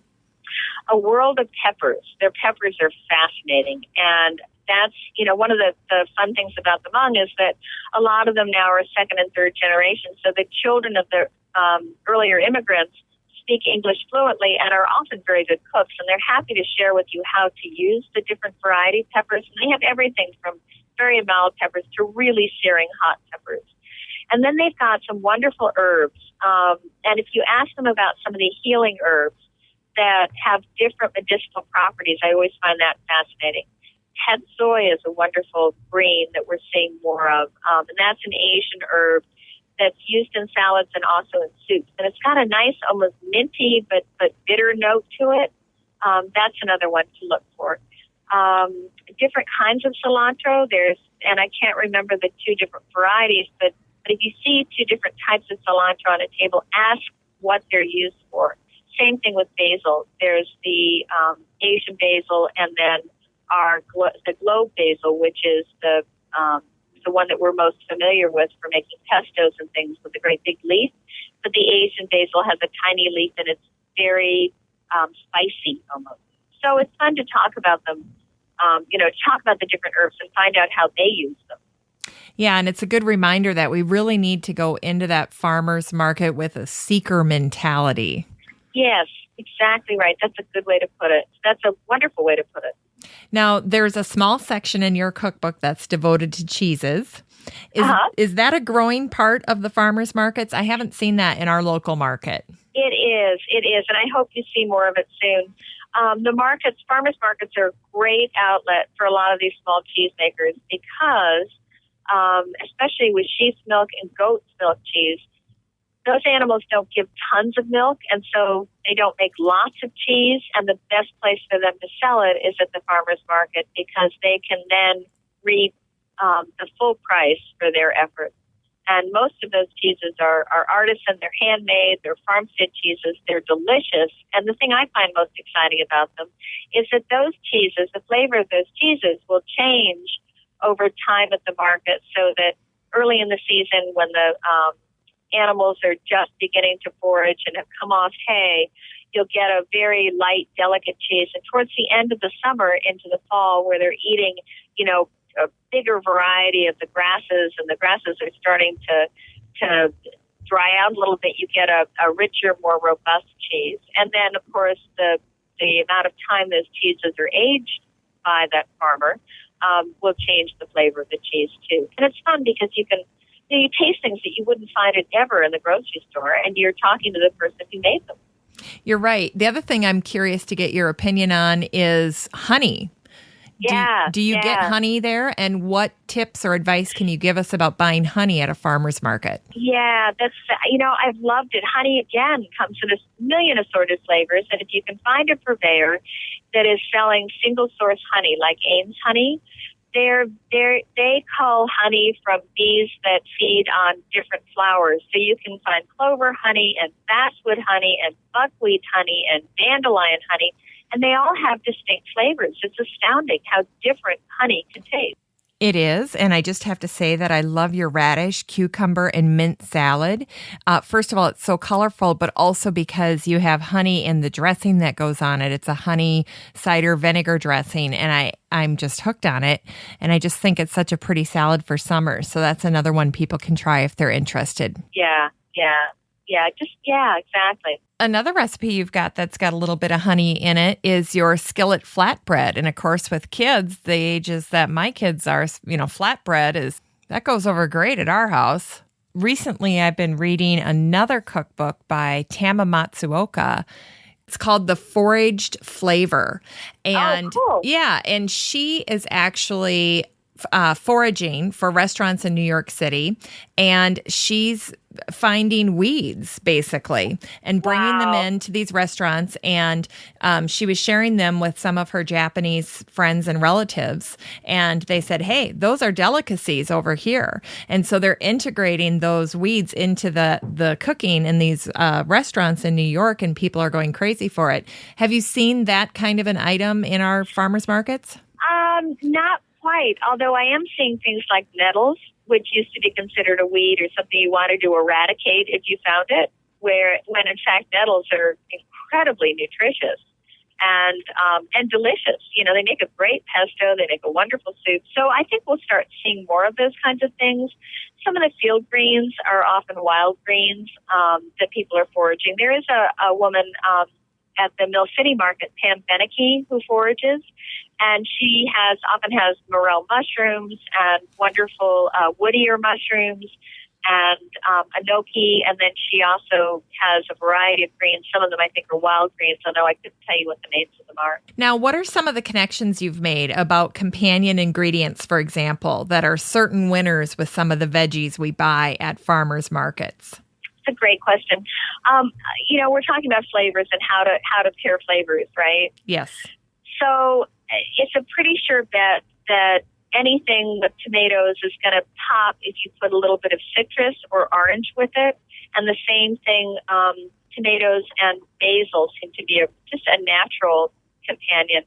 A world of peppers. Their peppers are fascinating, and that's, one of the fun things about the Hmong is that a lot of them now are second and third generation. So the children of the earlier immigrants speak English fluently and are often very good cooks. And they're happy to share with you how to use the different variety of peppers. And they have everything from very mild peppers to really searing hot peppers. And then they've got some wonderful herbs. And if you ask them about some of the healing herbs that have different medicinal properties, I always find that fascinating. Het soy is a wonderful green that we're seeing more of, and that's an Asian herb that's used in salads and also in soups. And it's got a nice, almost minty but bitter note to it. That's another one to look for. Different kinds of cilantro. And I can't remember the 2 different varieties, but if you see 2 different types of cilantro on a table, ask what they're used for. Same thing with basil. There's the Asian basil, and then the globe basil, which is the one that we're most familiar with for making pestos and things with a great big leaf. But the Asian basil has a tiny leaf, and it's very spicy almost. So it's fun to talk about them, talk about the different herbs and find out how they use them. Yeah, and it's a good reminder that we really need to go into that farmer's market with a seeker mentality. Yes, exactly right. That's a good way to put it. That's a wonderful way to put it. Now, there's a small section in your cookbook that's devoted to cheeses. Is that a growing part of the farmers markets? I haven't seen that in our local market. It is, and I hope you see more of it soon. Farmers markets are a great outlet for a lot of these small cheesemakers because, especially with sheep's milk and goat's milk cheese, those animals don't give tons of milk, and so they don't make lots of cheese, and the best place for them to sell it is at the farmer's market because they can then reap the full price for their effort. And most of those cheeses are artisan, they're handmade, they're farm-fed cheeses, they're delicious. And the thing I find most exciting about them is that those cheeses, the flavor of those cheeses will change over time at the market, so that early in the season when the animals are just beginning to forage and have come off hay, you'll get a very light, delicate cheese. And towards the end of the summer into the fall, where they're eating, a bigger variety of the grasses, and the grasses are starting to dry out a little bit, you get a richer, more robust cheese. And then, of course, the amount of time those cheeses are aged by that farmer will change the flavor of the cheese, too. And it's fun because you taste things that you wouldn't find it ever in the grocery store, and you're talking to the person who made them. You're right. The other thing I'm curious to get your opinion on is honey. Yeah. Do you get honey there? And what tips or advice can you give us about buying honey at a farmer's market? Yeah, I've loved it. Honey, again, comes in a million assorted flavors. And if you can find a purveyor that is selling single source honey, like Ames Honey, they cull honey from bees that feed on different flowers. So you can find clover honey and basswood honey and buckwheat honey and dandelion honey, and they all have distinct flavors. It's astounding how different honey can taste. It is, and I just have to say that I love your radish, cucumber, and mint salad. First of all, it's so colorful, but also because you have honey in the dressing that goes on it. It's a honey cider vinegar dressing, and I'm just hooked on it, and I just think it's such a pretty salad for summer. So that's another one people can try if they're interested. Yeah, exactly. Another recipe you've got that's got a little bit of honey in it is your skillet flatbread. And of course, with kids, the ages that my kids are, flatbread that goes over great at our house. Recently, I've been reading another cookbook by Tama Matsuoka. It's called The Foraged Flavor. And cool. Yeah, and she is actually foraging for restaurants in New York City, and she's finding weeds basically and bringing them into these restaurants, and she was sharing them with some of her Japanese friends and relatives, and they said, hey, those are delicacies over here. And so they're integrating those weeds into the cooking in these restaurants in New York, and people are going crazy for it. Have you seen that kind of an item in our farmers markets? Not quite, although I am seeing things like nettles, which used to be considered a weed or something you wanted to eradicate if you found it, when in fact nettles are incredibly nutritious and delicious. They make a great pesto, they make a wonderful soup. So I think we'll start seeing more of those kinds of things. Some of the field greens are often wild greens that people are foraging. There is a woman at the Mill City Market, Pam Beneke, who forages, and she often has morel mushrooms and wonderful wood ear mushrooms and enoki, and then she also has a variety of greens. Some of them I think are wild greens, although I couldn't tell you what the names of them are. Now, what are some of the connections you've made about companion ingredients, for example, that are certain winners with some of the veggies we buy at farmers markets? It's a great question. We're talking about flavors and how to pair flavors, right? Yes. So it's a pretty sure bet that anything with tomatoes is going to pop if you put a little bit of citrus or orange with it. And the same thing, tomatoes and basil seem to be just a natural companion.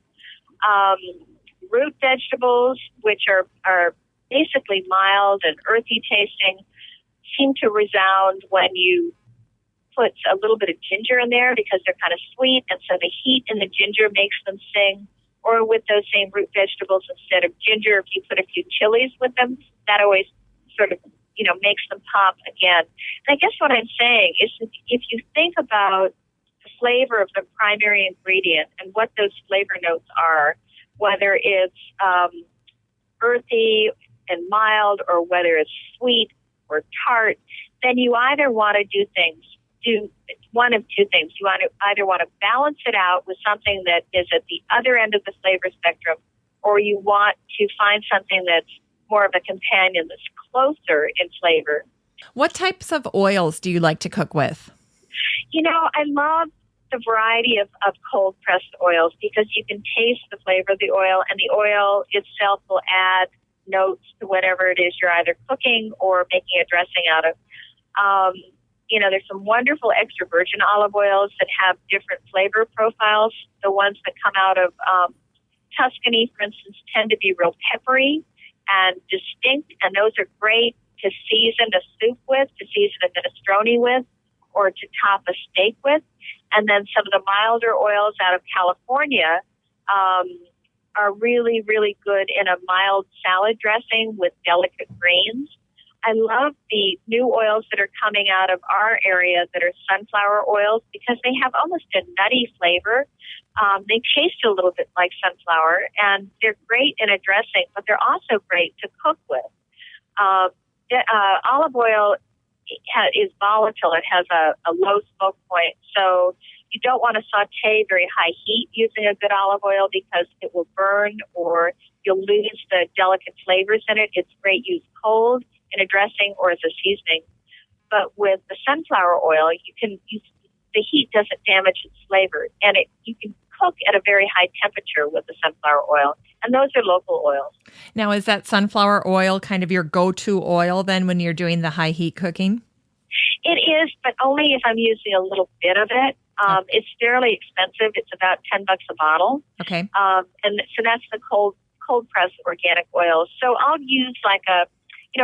Root vegetables, which are basically mild and earthy tasting, seem to resound when you put a little bit of ginger in there because they're kind of sweet, and so the heat in the ginger makes them sing. Or with those same root vegetables, instead of ginger, if you put a few chilies with them, that always sort of, makes them pop again. And I guess what I'm saying is if you think about the flavor of the primary ingredient and what those flavor notes are, whether it's earthy and mild or whether it's sweet or tart, then you either want to do one of two things. You either want to balance it out with something that is at the other end of the flavor spectrum, or you want to find something that's more of a companion that's closer in flavor. What types of oils do you like to cook with? I love the variety of cold-pressed oils because you can taste the flavor of the oil, and the oil itself will add notes to whatever it is you're either cooking or making a dressing out of. There's some wonderful extra virgin olive oils that have different flavor profiles. The ones that come out of Tuscany, for instance, tend to be real peppery and distinct, and those are great to season a soup with, to season a minestrone with, or to top a steak with. And then some of the milder oils out of California are really, really good in a mild salad dressing with delicate greens. I love the new oils that are coming out of our area that are sunflower oils because they have almost a nutty flavor. They taste a little bit like sunflower, and they're great in a dressing, but they're also great to cook with. Olive oil is volatile. It has a low smoke point, so you don't want to saute very high heat using a good olive oil because it will burn or you'll lose the delicate flavors in it. It's great used cold in a dressing or as a seasoning. But with the sunflower oil, the heat doesn't damage its flavor, and you can cook at a very high temperature with the sunflower oil, and those are local oils. Now, is that sunflower oil kind of your go-to oil then when you're doing the high heat cooking? It is, but only if I'm using a little bit of it. It's fairly expensive. It's about $10 a bottle. Okay. And so that's the cold pressed organic oil. So I'll use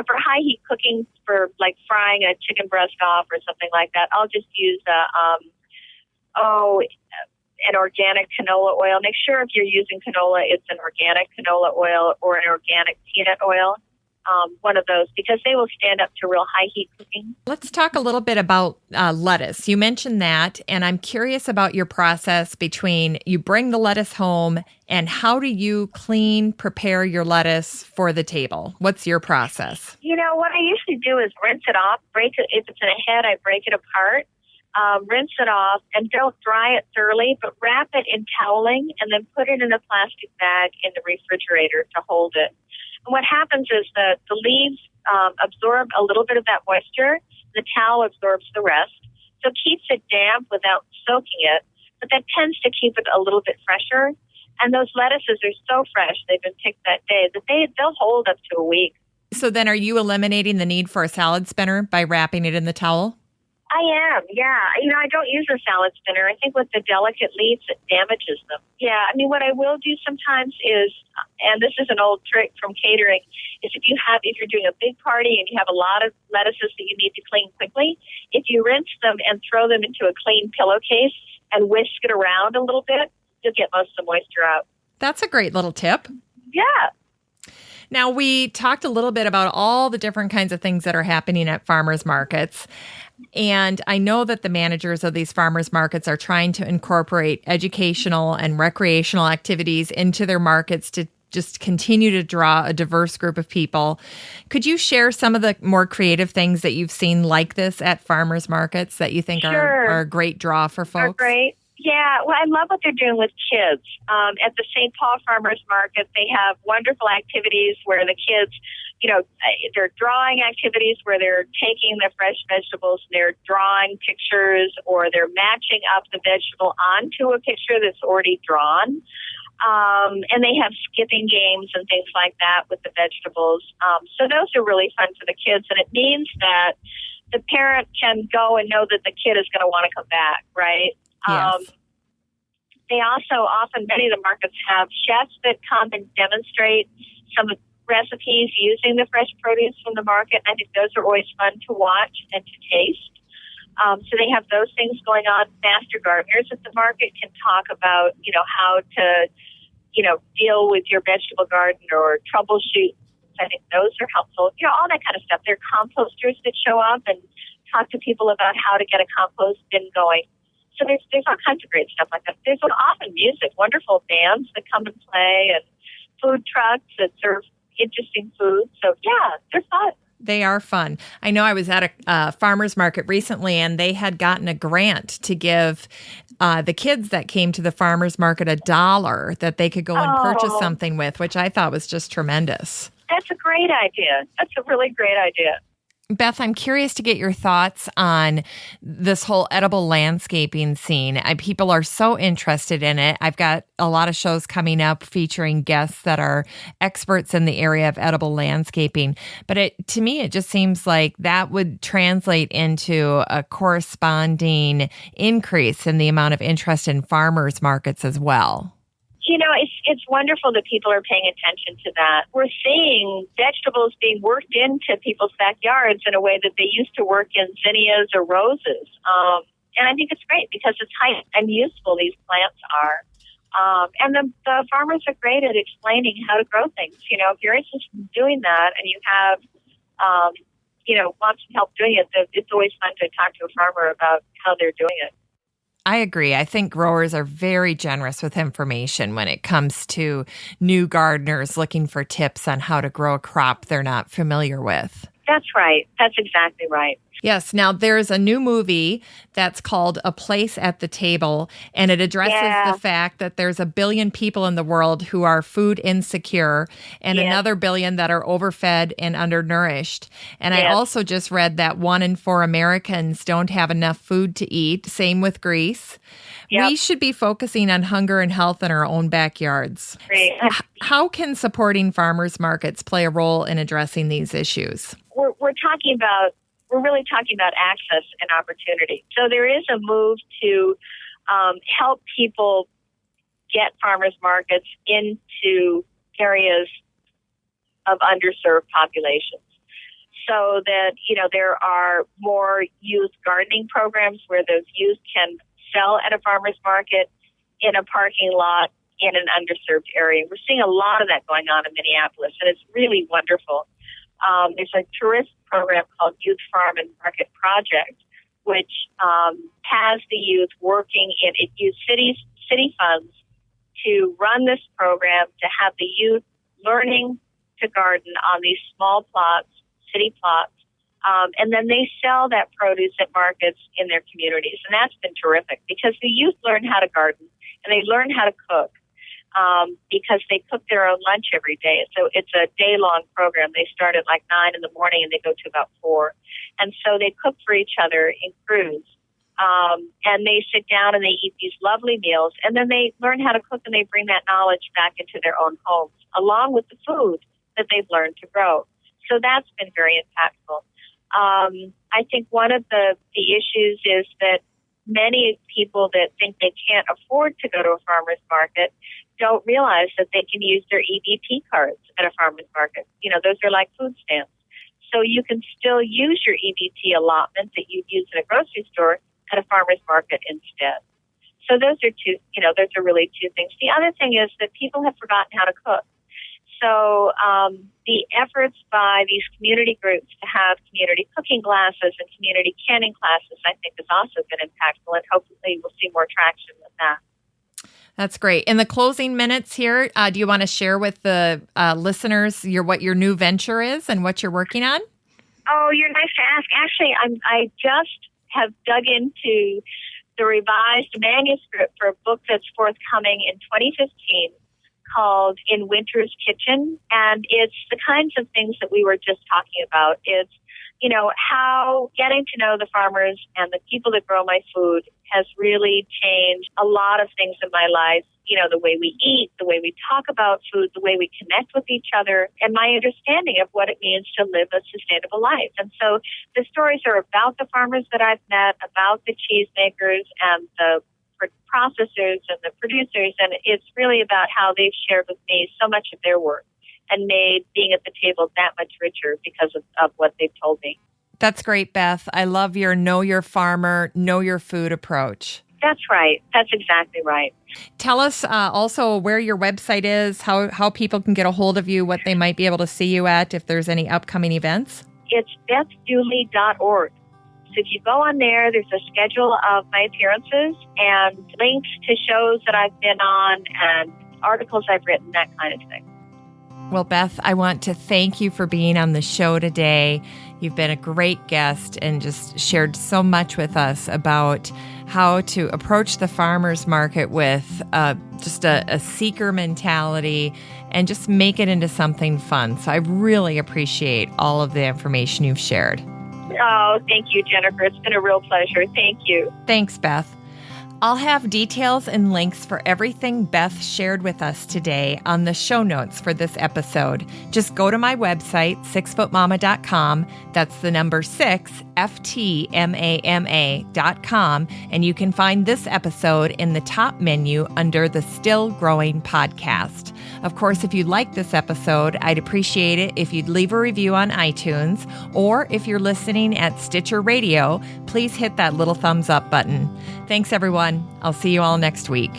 for high heat cooking, for like frying a chicken breast off or something like that, I'll just use an organic canola oil. Make sure if you're using canola, it's an organic canola oil or an organic peanut oil. One of those, because they will stand up to real high heat cooking. Let's talk a little bit about lettuce. You mentioned that, and I'm curious about your process between you bring the lettuce home and how do you prepare your lettuce for the table? What's your process? What I usually do is rinse it off, break it. If it's in a head, I break it apart, rinse it off, and don't dry it thoroughly, but wrap it in toweling and then put it in a plastic bag in the refrigerator to hold it. And what happens is that the leaves absorb a little bit of that moisture. The towel absorbs the rest. So it keeps it damp without soaking it, but that tends to keep it a little bit fresher. And those lettuces are so fresh, they've been picked that day, that they'll hold up to a week. So then are you eliminating the need for a salad spinner by wrapping it in the towel? I am, yeah. I don't use a salad spinner. I think with the delicate leaves, it damages them. Yeah, what I will do sometimes is, and this is an old trick from catering, is if you're doing a big party and you have a lot of lettuces that you need to clean quickly, if you rinse them and throw them into a clean pillowcase and whisk it around a little bit, you'll get most of the moisture out. That's a great little tip. Yeah. Now, we talked a little bit about all the different kinds of things that are happening at farmers markets. And I know that the managers of these farmers markets are trying to incorporate educational and recreational activities into their markets to just continue to draw a diverse group of people. Could you share some of the more creative things that you've seen like this at farmers markets that you think are a great draw for folks? Are great. Yeah, well, I love what they're doing with kids. At the St. Paul Farmers Market, they have wonderful activities where the kids, they're drawing activities where they're taking the fresh vegetables and they're drawing pictures, or they're matching up the vegetable onto a picture that's already drawn. And they have skipping games and things like that with the vegetables. So those are really fun for the kids, and it means that the parent can go and know that the kid is going to want to come back, right? Yes. They also many of the markets have chefs that come and demonstrate some recipes using the fresh produce from the market. I think those are always fun to watch and to taste. So they have those things going on. Master gardeners at the market can talk about, how to, deal with your vegetable garden or troubleshoot. I think those are helpful. All that kind of stuff. There are composters that show up and talk to people about how to get a compost bin going. So there's all kinds of great stuff like that. There's often music, wonderful bands that come and play, and food trucks that serve interesting food. So, yeah, they're fun. They are fun. I know I was at a farmer's market recently, and they had gotten a grant to give the kids that came to the farmer's market $1 that they could go and purchase something with, which I thought was just tremendous. That's a great idea. That's a really great idea. Beth, I'm curious to get your thoughts on this whole edible landscaping scene. People are so interested in it. I've got a lot of shows coming up featuring guests that are experts in the area of edible landscaping. But to me, it just seems like that would translate into a corresponding increase in the amount of interest in farmers markets as well. It's wonderful that people are paying attention to that. We're seeing vegetables being worked into people's backyards in a way that they used to work in zinnias or roses. And I think it's great because it's how and useful these plants are. And the farmers are great at explaining how to grow things. If you're interested in doing that and you have, want some help doing it, it's always fun to talk to a farmer about how they're doing it. I agree. I think growers are very generous with information when it comes to new gardeners looking for tips on how to grow a crop they're not familiar with. That's right. That's exactly right. Yes. Now, there's a new movie that's called A Place at the Table, and it addresses the fact that there's 1 billion people in the world who are food insecure and another billion that are overfed and undernourished. And I also just read that 1 in 4 Americans don't have enough food to eat. Same with Greece. Yep. We should be focusing on hunger and health in our own backyards. Great. How can supporting farmers markets play a role in addressing these issues? We're really talking about access and opportunity. So there is a move to help people get farmers markets into areas of underserved populations. So that, there are more youth gardening programs where those youth can sell at a farmer's market in a parking lot in an underserved area. We're seeing a lot of that going on in Minneapolis, and it's really wonderful. There's a tourist program called Youth Farm and Market Project, which has the youth working in it. Use city funds to run this program to have the youth learning to garden on these small plots, city plots, and then they sell that produce at markets in their communities. And that's been terrific because the youth learn how to garden and they learn how to cook. Because they cook their own lunch every day. So it's a day-long program. They start at 9 in the morning and they go to about 4. And so they cook for each other in crews. And they sit down and they eat these lovely meals. And then they learn how to cook and they bring that knowledge back into their own homes, along with the food that they've learned to grow. So that's been very impactful. I think one of the issues is that many people that think they can't afford to go to a farmer's market don't realize that they can use their EBT cards at a farmer's market. Those are like food stamps. So you can still use your EBT allotment that you'd use in a grocery store at a farmer's market instead. So those are really two things. The other thing is that people have forgotten how to cook. So the efforts by these community groups to have community cooking classes and community canning classes, I think, has also been impactful, and hopefully we'll see more traction with that. That's great. In the closing minutes here, do you want to share with the listeners what your new venture is and what you're working on? Oh, you're nice to ask. Actually, I just have dug into the revised manuscript for a book that's forthcoming in 2015 called In Winter's Kitchen. And it's the kinds of things that we were just talking about. It's, how getting to know the farmers and the people that grow my food has really changed a lot of things in my life. The way we eat, the way we talk about food, the way we connect with each other, and my understanding of what it means to live a sustainable life. And so the stories are about the farmers that I've met, about the cheesemakers and the processors and the producers, and it's really about how they've shared with me so much of their work and made being at the table that much richer because of what they've told me. That's great, Beth. I love your know your farmer, know your food approach. That's right. That's exactly right. Tell us also where your website is, how people can get a hold of you, what they might be able to see you at, if there's any upcoming events. It's bethdooley.org. So if you go on there, there's a schedule of my appearances and links to shows that I've been on and articles I've written, that kind of thing. Well, Beth, I want to thank you for being on the show today. You've been a great guest and just shared so much with us about how to approach the farmer's market with just a seeker mentality and just make it into something fun. So I really appreciate all of the information you've shared. Oh, thank you, Jennifer. It's been a real pleasure. Thank you. Thanks, Beth. I'll have details and links for everything Beth shared with us today on the show notes for this episode. Just go to my website, 6footmama.com. That's the number 6, FTMAMA.com. And you can find this episode in the top menu under the Still Growing podcast. Of course, if you like this episode, I'd appreciate it if you'd leave a review on iTunes, or if you're listening at Stitcher Radio, please hit that little thumbs up button. Thanks, everyone. I'll see you all next week.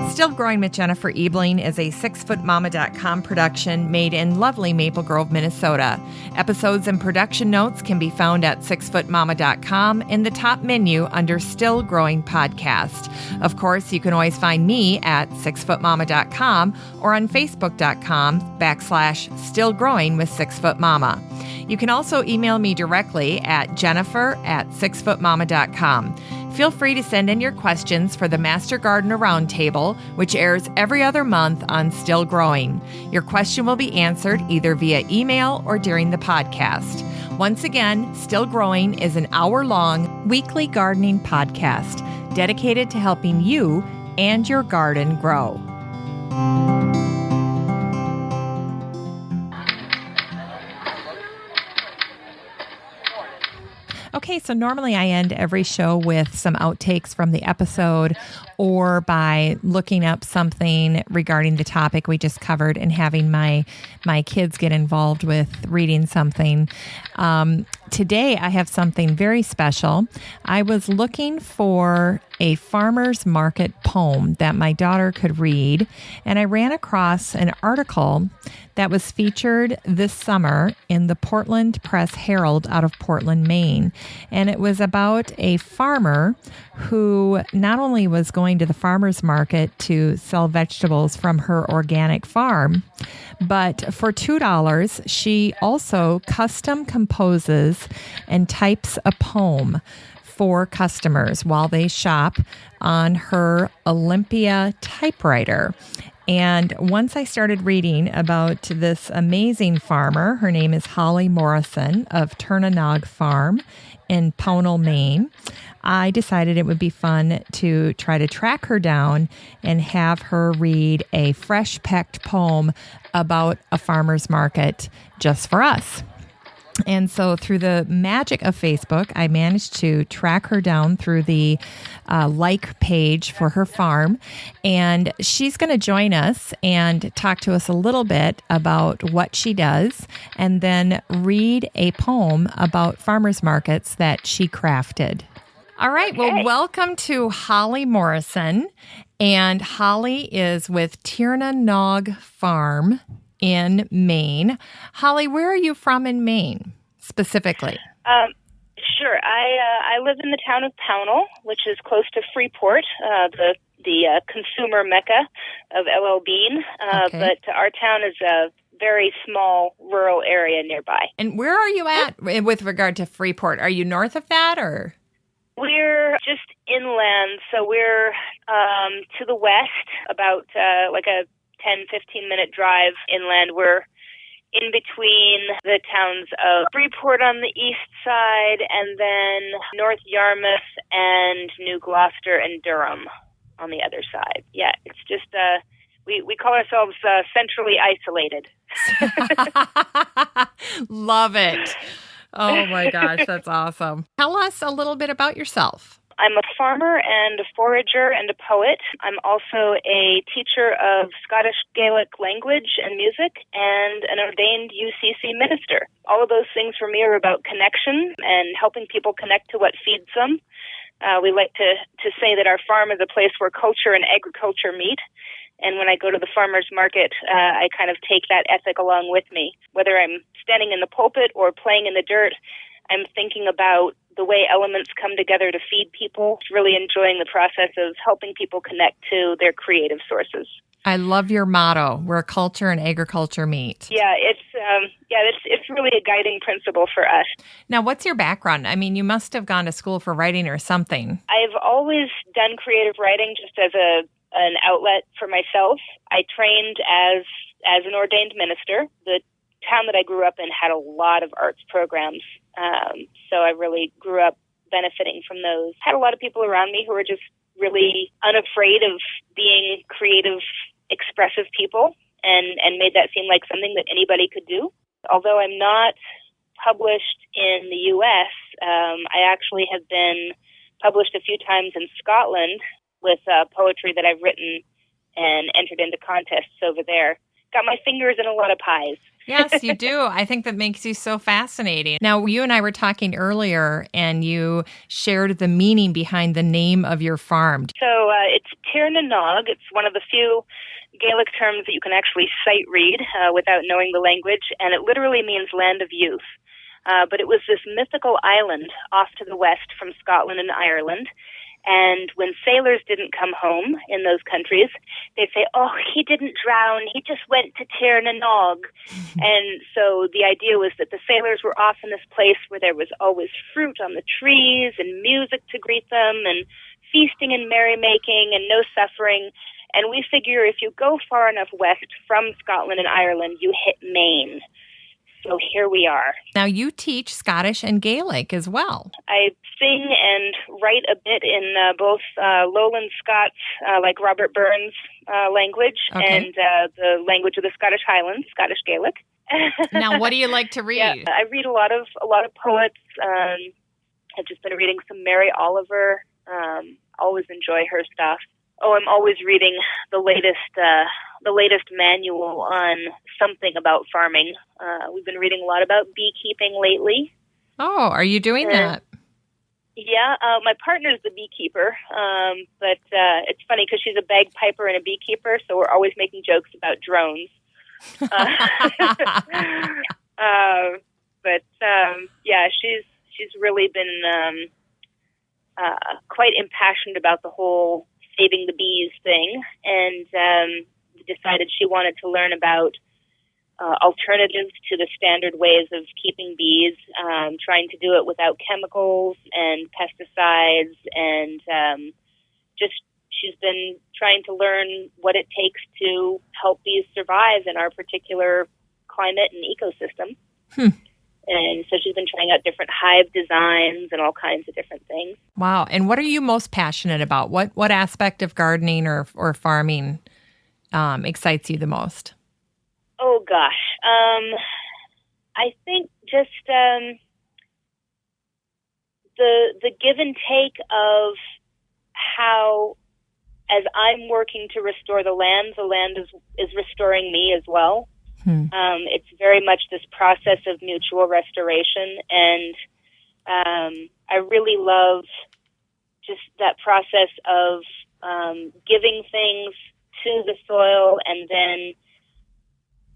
Still Growing with Jennifer Ebling is a 6footmama.com production made in lovely Maple Grove, Minnesota. Episodes and production notes can be found at 6footmama.com in the top menu under Still Growing Podcast. Of course, you can always find me at 6footmama.com or on facebook.com/Still Growing with 6footmama. You can also email me directly at jennifer@6footmama.com. Feel free to send in your questions for the Master Gardener Roundtable, which airs every other month on Still Growing. Your question will be answered either via email or during the podcast. Once again, Still Growing is an hour-long weekly gardening podcast dedicated to helping you and your garden grow. Okay, so normally I end every show with some outtakes from the episode or by looking up something regarding the topic we just covered and having my kids get involved with reading something. Today I have something very special. I was looking for a farmer's market poem that my daughter could read, and I ran across an article that was featured this summer in the Portland Press Herald out of Portland, Maine. And it was about a farmer who not only was going to the farmer's market to sell vegetables from her organic farm, but for $2, she also custom composes and types a poem for customers while they shop on her Olympia typewriter. And once I started reading about this amazing farmer, her name is Holly Morrison of Turnanog Farm in Pownell, Maine, I decided it would be fun to try to track her down and have her read a fresh-pecked poem about a farmer's market just for us. And so through the magic of Facebook, I managed to track her down through the like page for her farm. And she's going to join us and talk to us a little bit about what she does and then read a poem about farmers markets that she crafted. All right. Okay. Well, welcome to Holly Morrison. And Holly is with Turnanog Farm in Maine. Holly, where are you from in Maine specifically? Sure. I live in the town of Pownell, which is close to Freeport, the consumer mecca of LL Bean. Okay. But our town is a very small rural area nearby. And where are you at with regard to Freeport? Are you north of that or? We're just inland, so we're to the west, about like a 10, 15-minute drive inland. We're in between the towns of Freeport on the east side and then North Yarmouth and New Gloucester and Durham on the other side. Yeah, it's just, we call ourselves centrally isolated. Love it. Oh my gosh, that's awesome. Tell us a little bit about yourself. I'm a farmer and a forager and a poet. I'm also a teacher of Scottish Gaelic language and music and an ordained UCC minister. All of those things for me are about connection and helping people connect to what feeds them. We like to say that our farm is a place where culture and agriculture meet. And when I go to the farmer's market, I kind of take that ethic along with me. Whether I'm standing in the pulpit or playing in the dirt, I'm thinking about the way elements come together to feed people, really enjoying the process of helping people connect to their creative sources. I love your motto, where culture and agriculture meet. Yeah, it's really a guiding principle for us. Now, what's your background? I mean, you must have gone to school for writing or something. I've always done creative writing just as an outlet for myself. I trained as an ordained minister. The town that I grew up in had a lot of arts programs. So I really grew up benefiting from those. Had a lot of people around me who were just really unafraid of being creative, expressive people, and made that seem like something that anybody could do. Although I'm not published in the U.S., I actually have been published a few times in Scotland with poetry that I've written and entered into contests over there. Got my fingers in a lot of pies. Yes, you do. I think that makes you so fascinating. Now, you and I were talking earlier, and you shared the meaning behind the name of your farm. So it's Tir na Nog. It's one of the few Gaelic terms that you can actually sight read without knowing the language, and it literally means land of youth. But it was this mythical island off to the west from Scotland and Ireland. And when sailors didn't come home in those countries, they'd say, oh, he didn't drown, he just went to Tir na Nog. And so the idea was that the sailors were off in this place where there was always fruit on the trees and music to greet them and feasting and merrymaking and no suffering. And we figure if you go far enough west from Scotland and Ireland, you hit Maine. So here we are. Now, you teach Scottish and Gaelic as well. I sing and write a bit in both Lowland Scots, like Robert Burns' language, and the language of the Scottish Highlands, Scottish Gaelic. Now, what do you like to read? Yeah, I read a lot of poets. I've just been reading some Mary Oliver. Always enjoy her stuff. Oh, I'm always reading the latest manual on something about farming. We've been reading a lot about beekeeping lately. Oh, are you doing that? Yeah, my partner's the beekeeper, but it's funny because she's a bagpiper and a beekeeper, so we're always making jokes about drones. Yeah, she's really been quite impassioned about the whole saving the bees thing, and decided she wanted to learn about alternatives to the standard ways of keeping bees, trying to do it without chemicals and pesticides, and she's been trying to learn what it takes to help bees survive in our particular climate and ecosystem. And so she's been trying out different hive designs and all kinds of different things. Wow. And what are you most passionate about? What aspect of gardening or farming excites you the most? Oh, gosh. I think just the give and take of how, as I'm working to restore the land is restoring me as well. It's very much this process of mutual restoration, and I really love just that process of giving things to the soil and then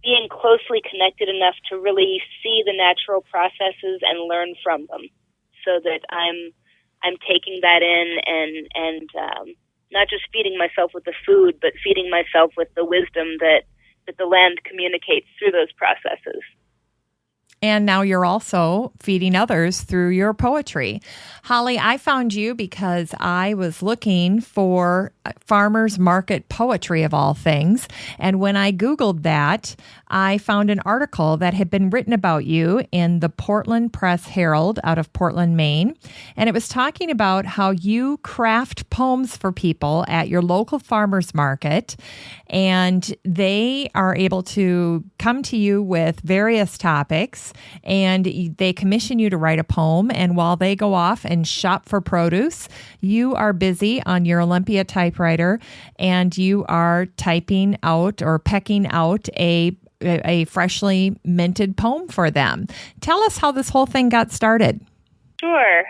being closely connected enough to really see the natural processes and learn from them, so that I'm taking that in and not just feeding myself with the food, but feeding myself with the wisdom that the land communicates through those processes. And now you're also feeding others through your poetry. Holly, I found you because I was looking for farmers market poetry of all things. And when I Googled that, I found an article that had been written about you in the Portland Press Herald out of Portland, Maine. And it was talking about how you craft poems for people at your local farmers market. And they are able to come to you with various topics, and they commission you to write a poem. And while they go off and shop for produce, you are busy on your Olympia typewriter, and you are typing out or pecking out a freshly minted poem for them. Tell us how this whole thing got started. Sure.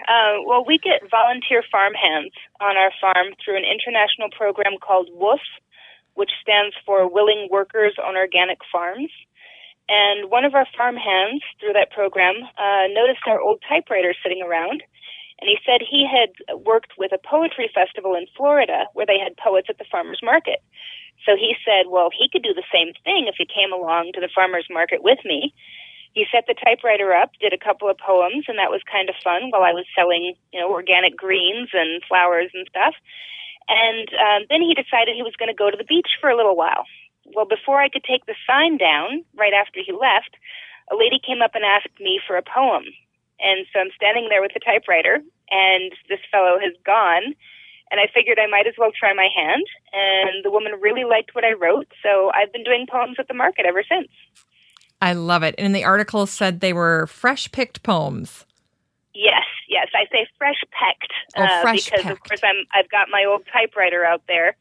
Well, we get volunteer farmhands on our farm through an international program called WWOOF, which stands for Willing Workers on Organic Farms. And one of our farmhands through that program noticed our old typewriter sitting around, and he said he had worked with a poetry festival in Florida where they had poets at the farmers market. So he said, well, he could do the same thing if he came along to the farmers market with me. He set the typewriter up, did a couple of poems, and that was kind of fun while I was selling, organic greens and flowers and stuff. And then he decided he was going to go to the beach for a little while. Well, before I could take the sign down, right after he left, a lady came up and asked me for a poem. And so I'm standing there with the typewriter, and this fellow has gone. And I figured I might as well try my hand. And the woman really liked what I wrote, so I've been doing poems at the market ever since. I love it. And the article said they were fresh-picked poems. Yes. I say fresh-pecked because, of course, I've got my old typewriter out there.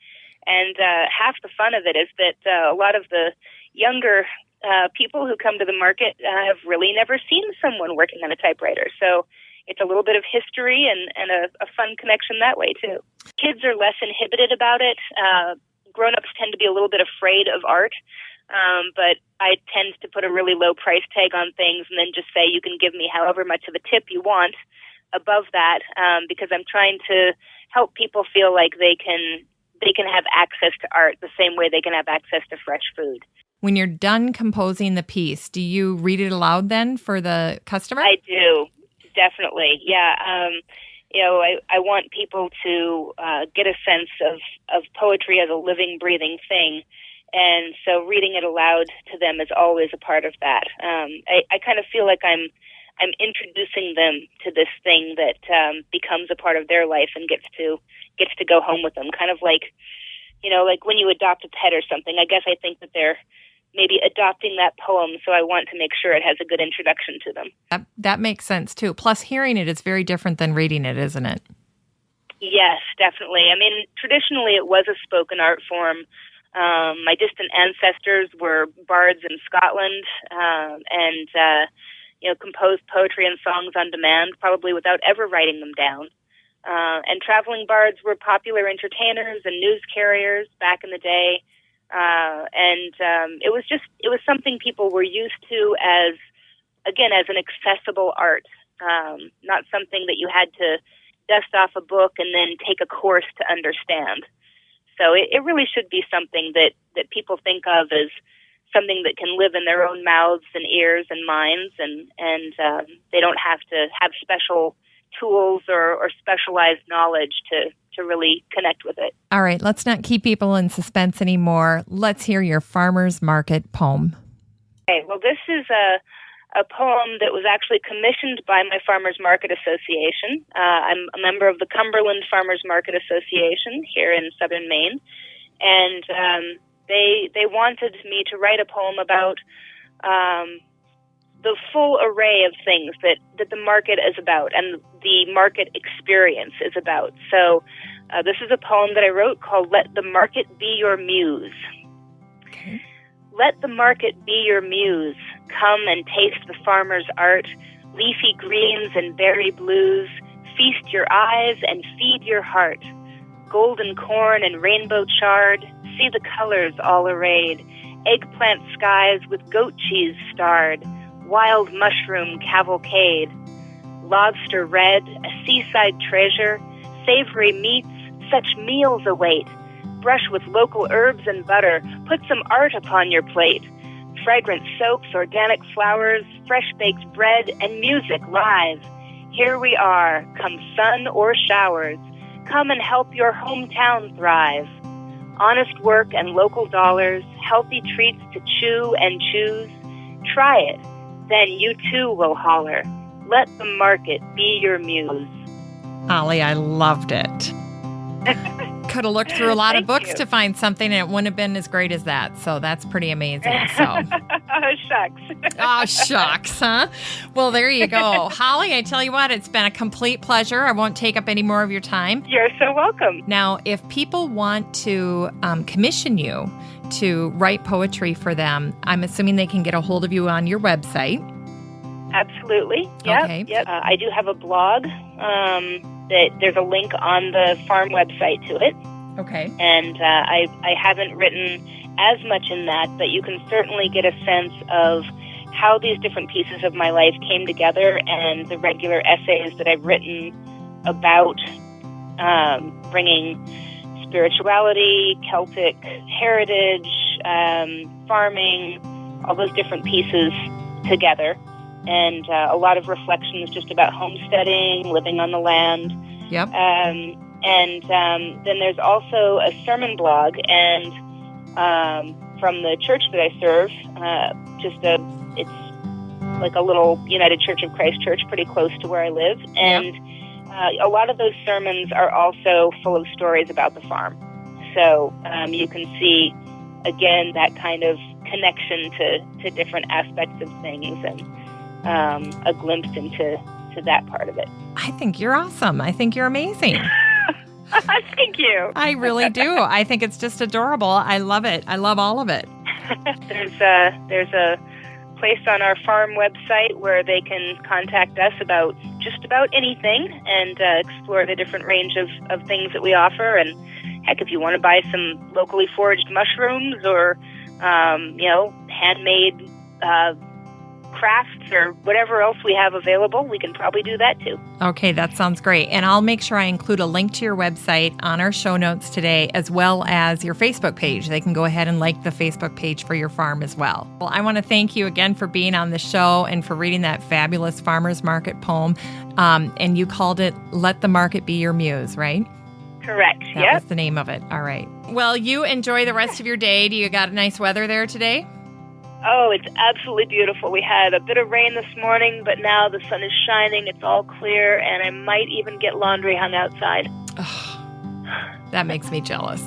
And half the fun of it is that a lot of the younger people who come to the market have really never seen someone working on a typewriter. So it's a little bit of history and a fun connection that way, too. Kids are less inhibited about it. Grown-ups tend to be a little bit afraid of art, but I tend to put a really low price tag on things and then just say you can give me however much of a tip you want above that, because I'm trying to help people feel like they can have access to art the same way they can have access to fresh food. When you're done composing the piece, do you read it aloud then for the customer? I do. Definitely, yeah. I want people to get a sense of poetry as a living, breathing thing, and so reading it aloud to them is always a part of that. I kind of feel like I'm introducing them to this thing that becomes a part of their life and gets to go home with them. Kind of like when you adopt a pet or something. I guess I think that they're maybe adopting that poem, so I want to make sure it has a good introduction to them. That makes sense, too. Plus, hearing it is very different than reading it, isn't it? Yes, definitely. I mean, traditionally it was a spoken art form. My distant ancestors were bards in Scotland and composed poetry and songs on demand, probably without ever writing them down. And traveling bards were popular entertainers and news carriers back in the day. It was something people were used to as an accessible art, not something that you had to dust off a book and then take a course to understand. So it really should be something that people think of as something that can live in their own mouths and ears and minds, and they don't have to have special tools or specialized knowledge to really connect with it. All right, let's not keep people in suspense anymore. Let's hear your farmer's market poem. Okay, well, this is a poem that was actually commissioned by my Farmers Market Association. I'm a member of the Cumberland Farmers Market Association here in southern Maine, and they wanted me to write a poem about the full array of things that the market is about and the market experience is about. So this is a poem that I wrote called Let the Market Be Your Muse. Okay. Let the market be your muse. Come and taste the farmer's art, leafy greens and berry blues. Feast your eyes and feed your heart. Golden corn and rainbow chard, see the colors all arrayed. Eggplant skies with goat cheese starred. Wild mushroom cavalcade. Lobster red, a seaside treasure. Savory meats, such meals await. Brush with local herbs and butter. Put some art upon your plate. Fragrant soaps, organic flowers, fresh baked bread, and music live. Here we are, come sun or showers. Come and help your hometown thrive. Honest work and local dollars, healthy treats to chew and choose. Try it, then you too will holler. Let the market be your muse. Holly, I loved it. Could have looked through a lot of books to find something, and it wouldn't have been as great as that. So that's pretty amazing. So, oh, shucks. Oh, shucks, huh? Well, there you go. Holly, I tell you what, it's been a complete pleasure. I won't take up any more of your time. You're so welcome. Now, if people want to commission you to write poetry for them, I'm assuming they can get a hold of you on your website. Absolutely. Yep. Okay. Yep. I do have a blog. That there's a link on the farm website to it. Okay. And I haven't written as much in that, but you can certainly get a sense of how these different pieces of my life came together and the regular essays that I've written about bringing spirituality, Celtic heritage, farming, all those different pieces together. And a lot of reflections just about homesteading, living on the land. Yep. And then there's also a sermon blog, and from the church that I serve, it's like a little United Church of Christ church pretty close to where I live. And a lot of those sermons are also full of stories about the farm. So you can see, again, that kind of connection to different aspects of things and a glimpse into that part of it. I think you're awesome. I think you're amazing. Thank you. I really do. I think it's just adorable. I love it. I love all of it. There's a place on our farm website where they can contact us about just about anything and explore the different range of things that we offer. And heck, if you want to buy some locally foraged mushrooms or handmade crafts or whatever else we have available, we can probably do that too. Okay, that sounds great. And I'll make sure I include a link to your website on our show notes today, as well as your Facebook page. They can go ahead and like the Facebook page for your farm as well. Well, I want to thank you again for being on the show and for reading that fabulous farmer's market poem. And you called it Let the Market Be Your Muse, right? Correct. That was the name of it. All right. Well, you enjoy the rest of your day. Do you got nice weather there today? Oh, it's absolutely beautiful. We had a bit of rain this morning, but now the sun is shining. It's all clear, and I might even get laundry hung outside. Oh, that makes me jealous.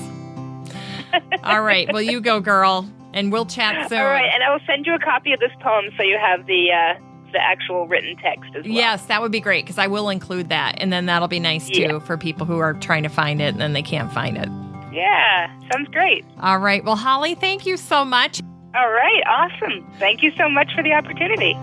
All right. Well, you go, girl, and we'll chat soon. All right, and I will send you a copy of this poem so you have the actual written text as well. Yes, that would be great, because I will include that, and then that'll be nice, too, for people who are trying to find it and then they can't find it. Yeah, sounds great. All right. Well, Holly, thank you so much. All right, awesome. Thank you so much for the opportunity.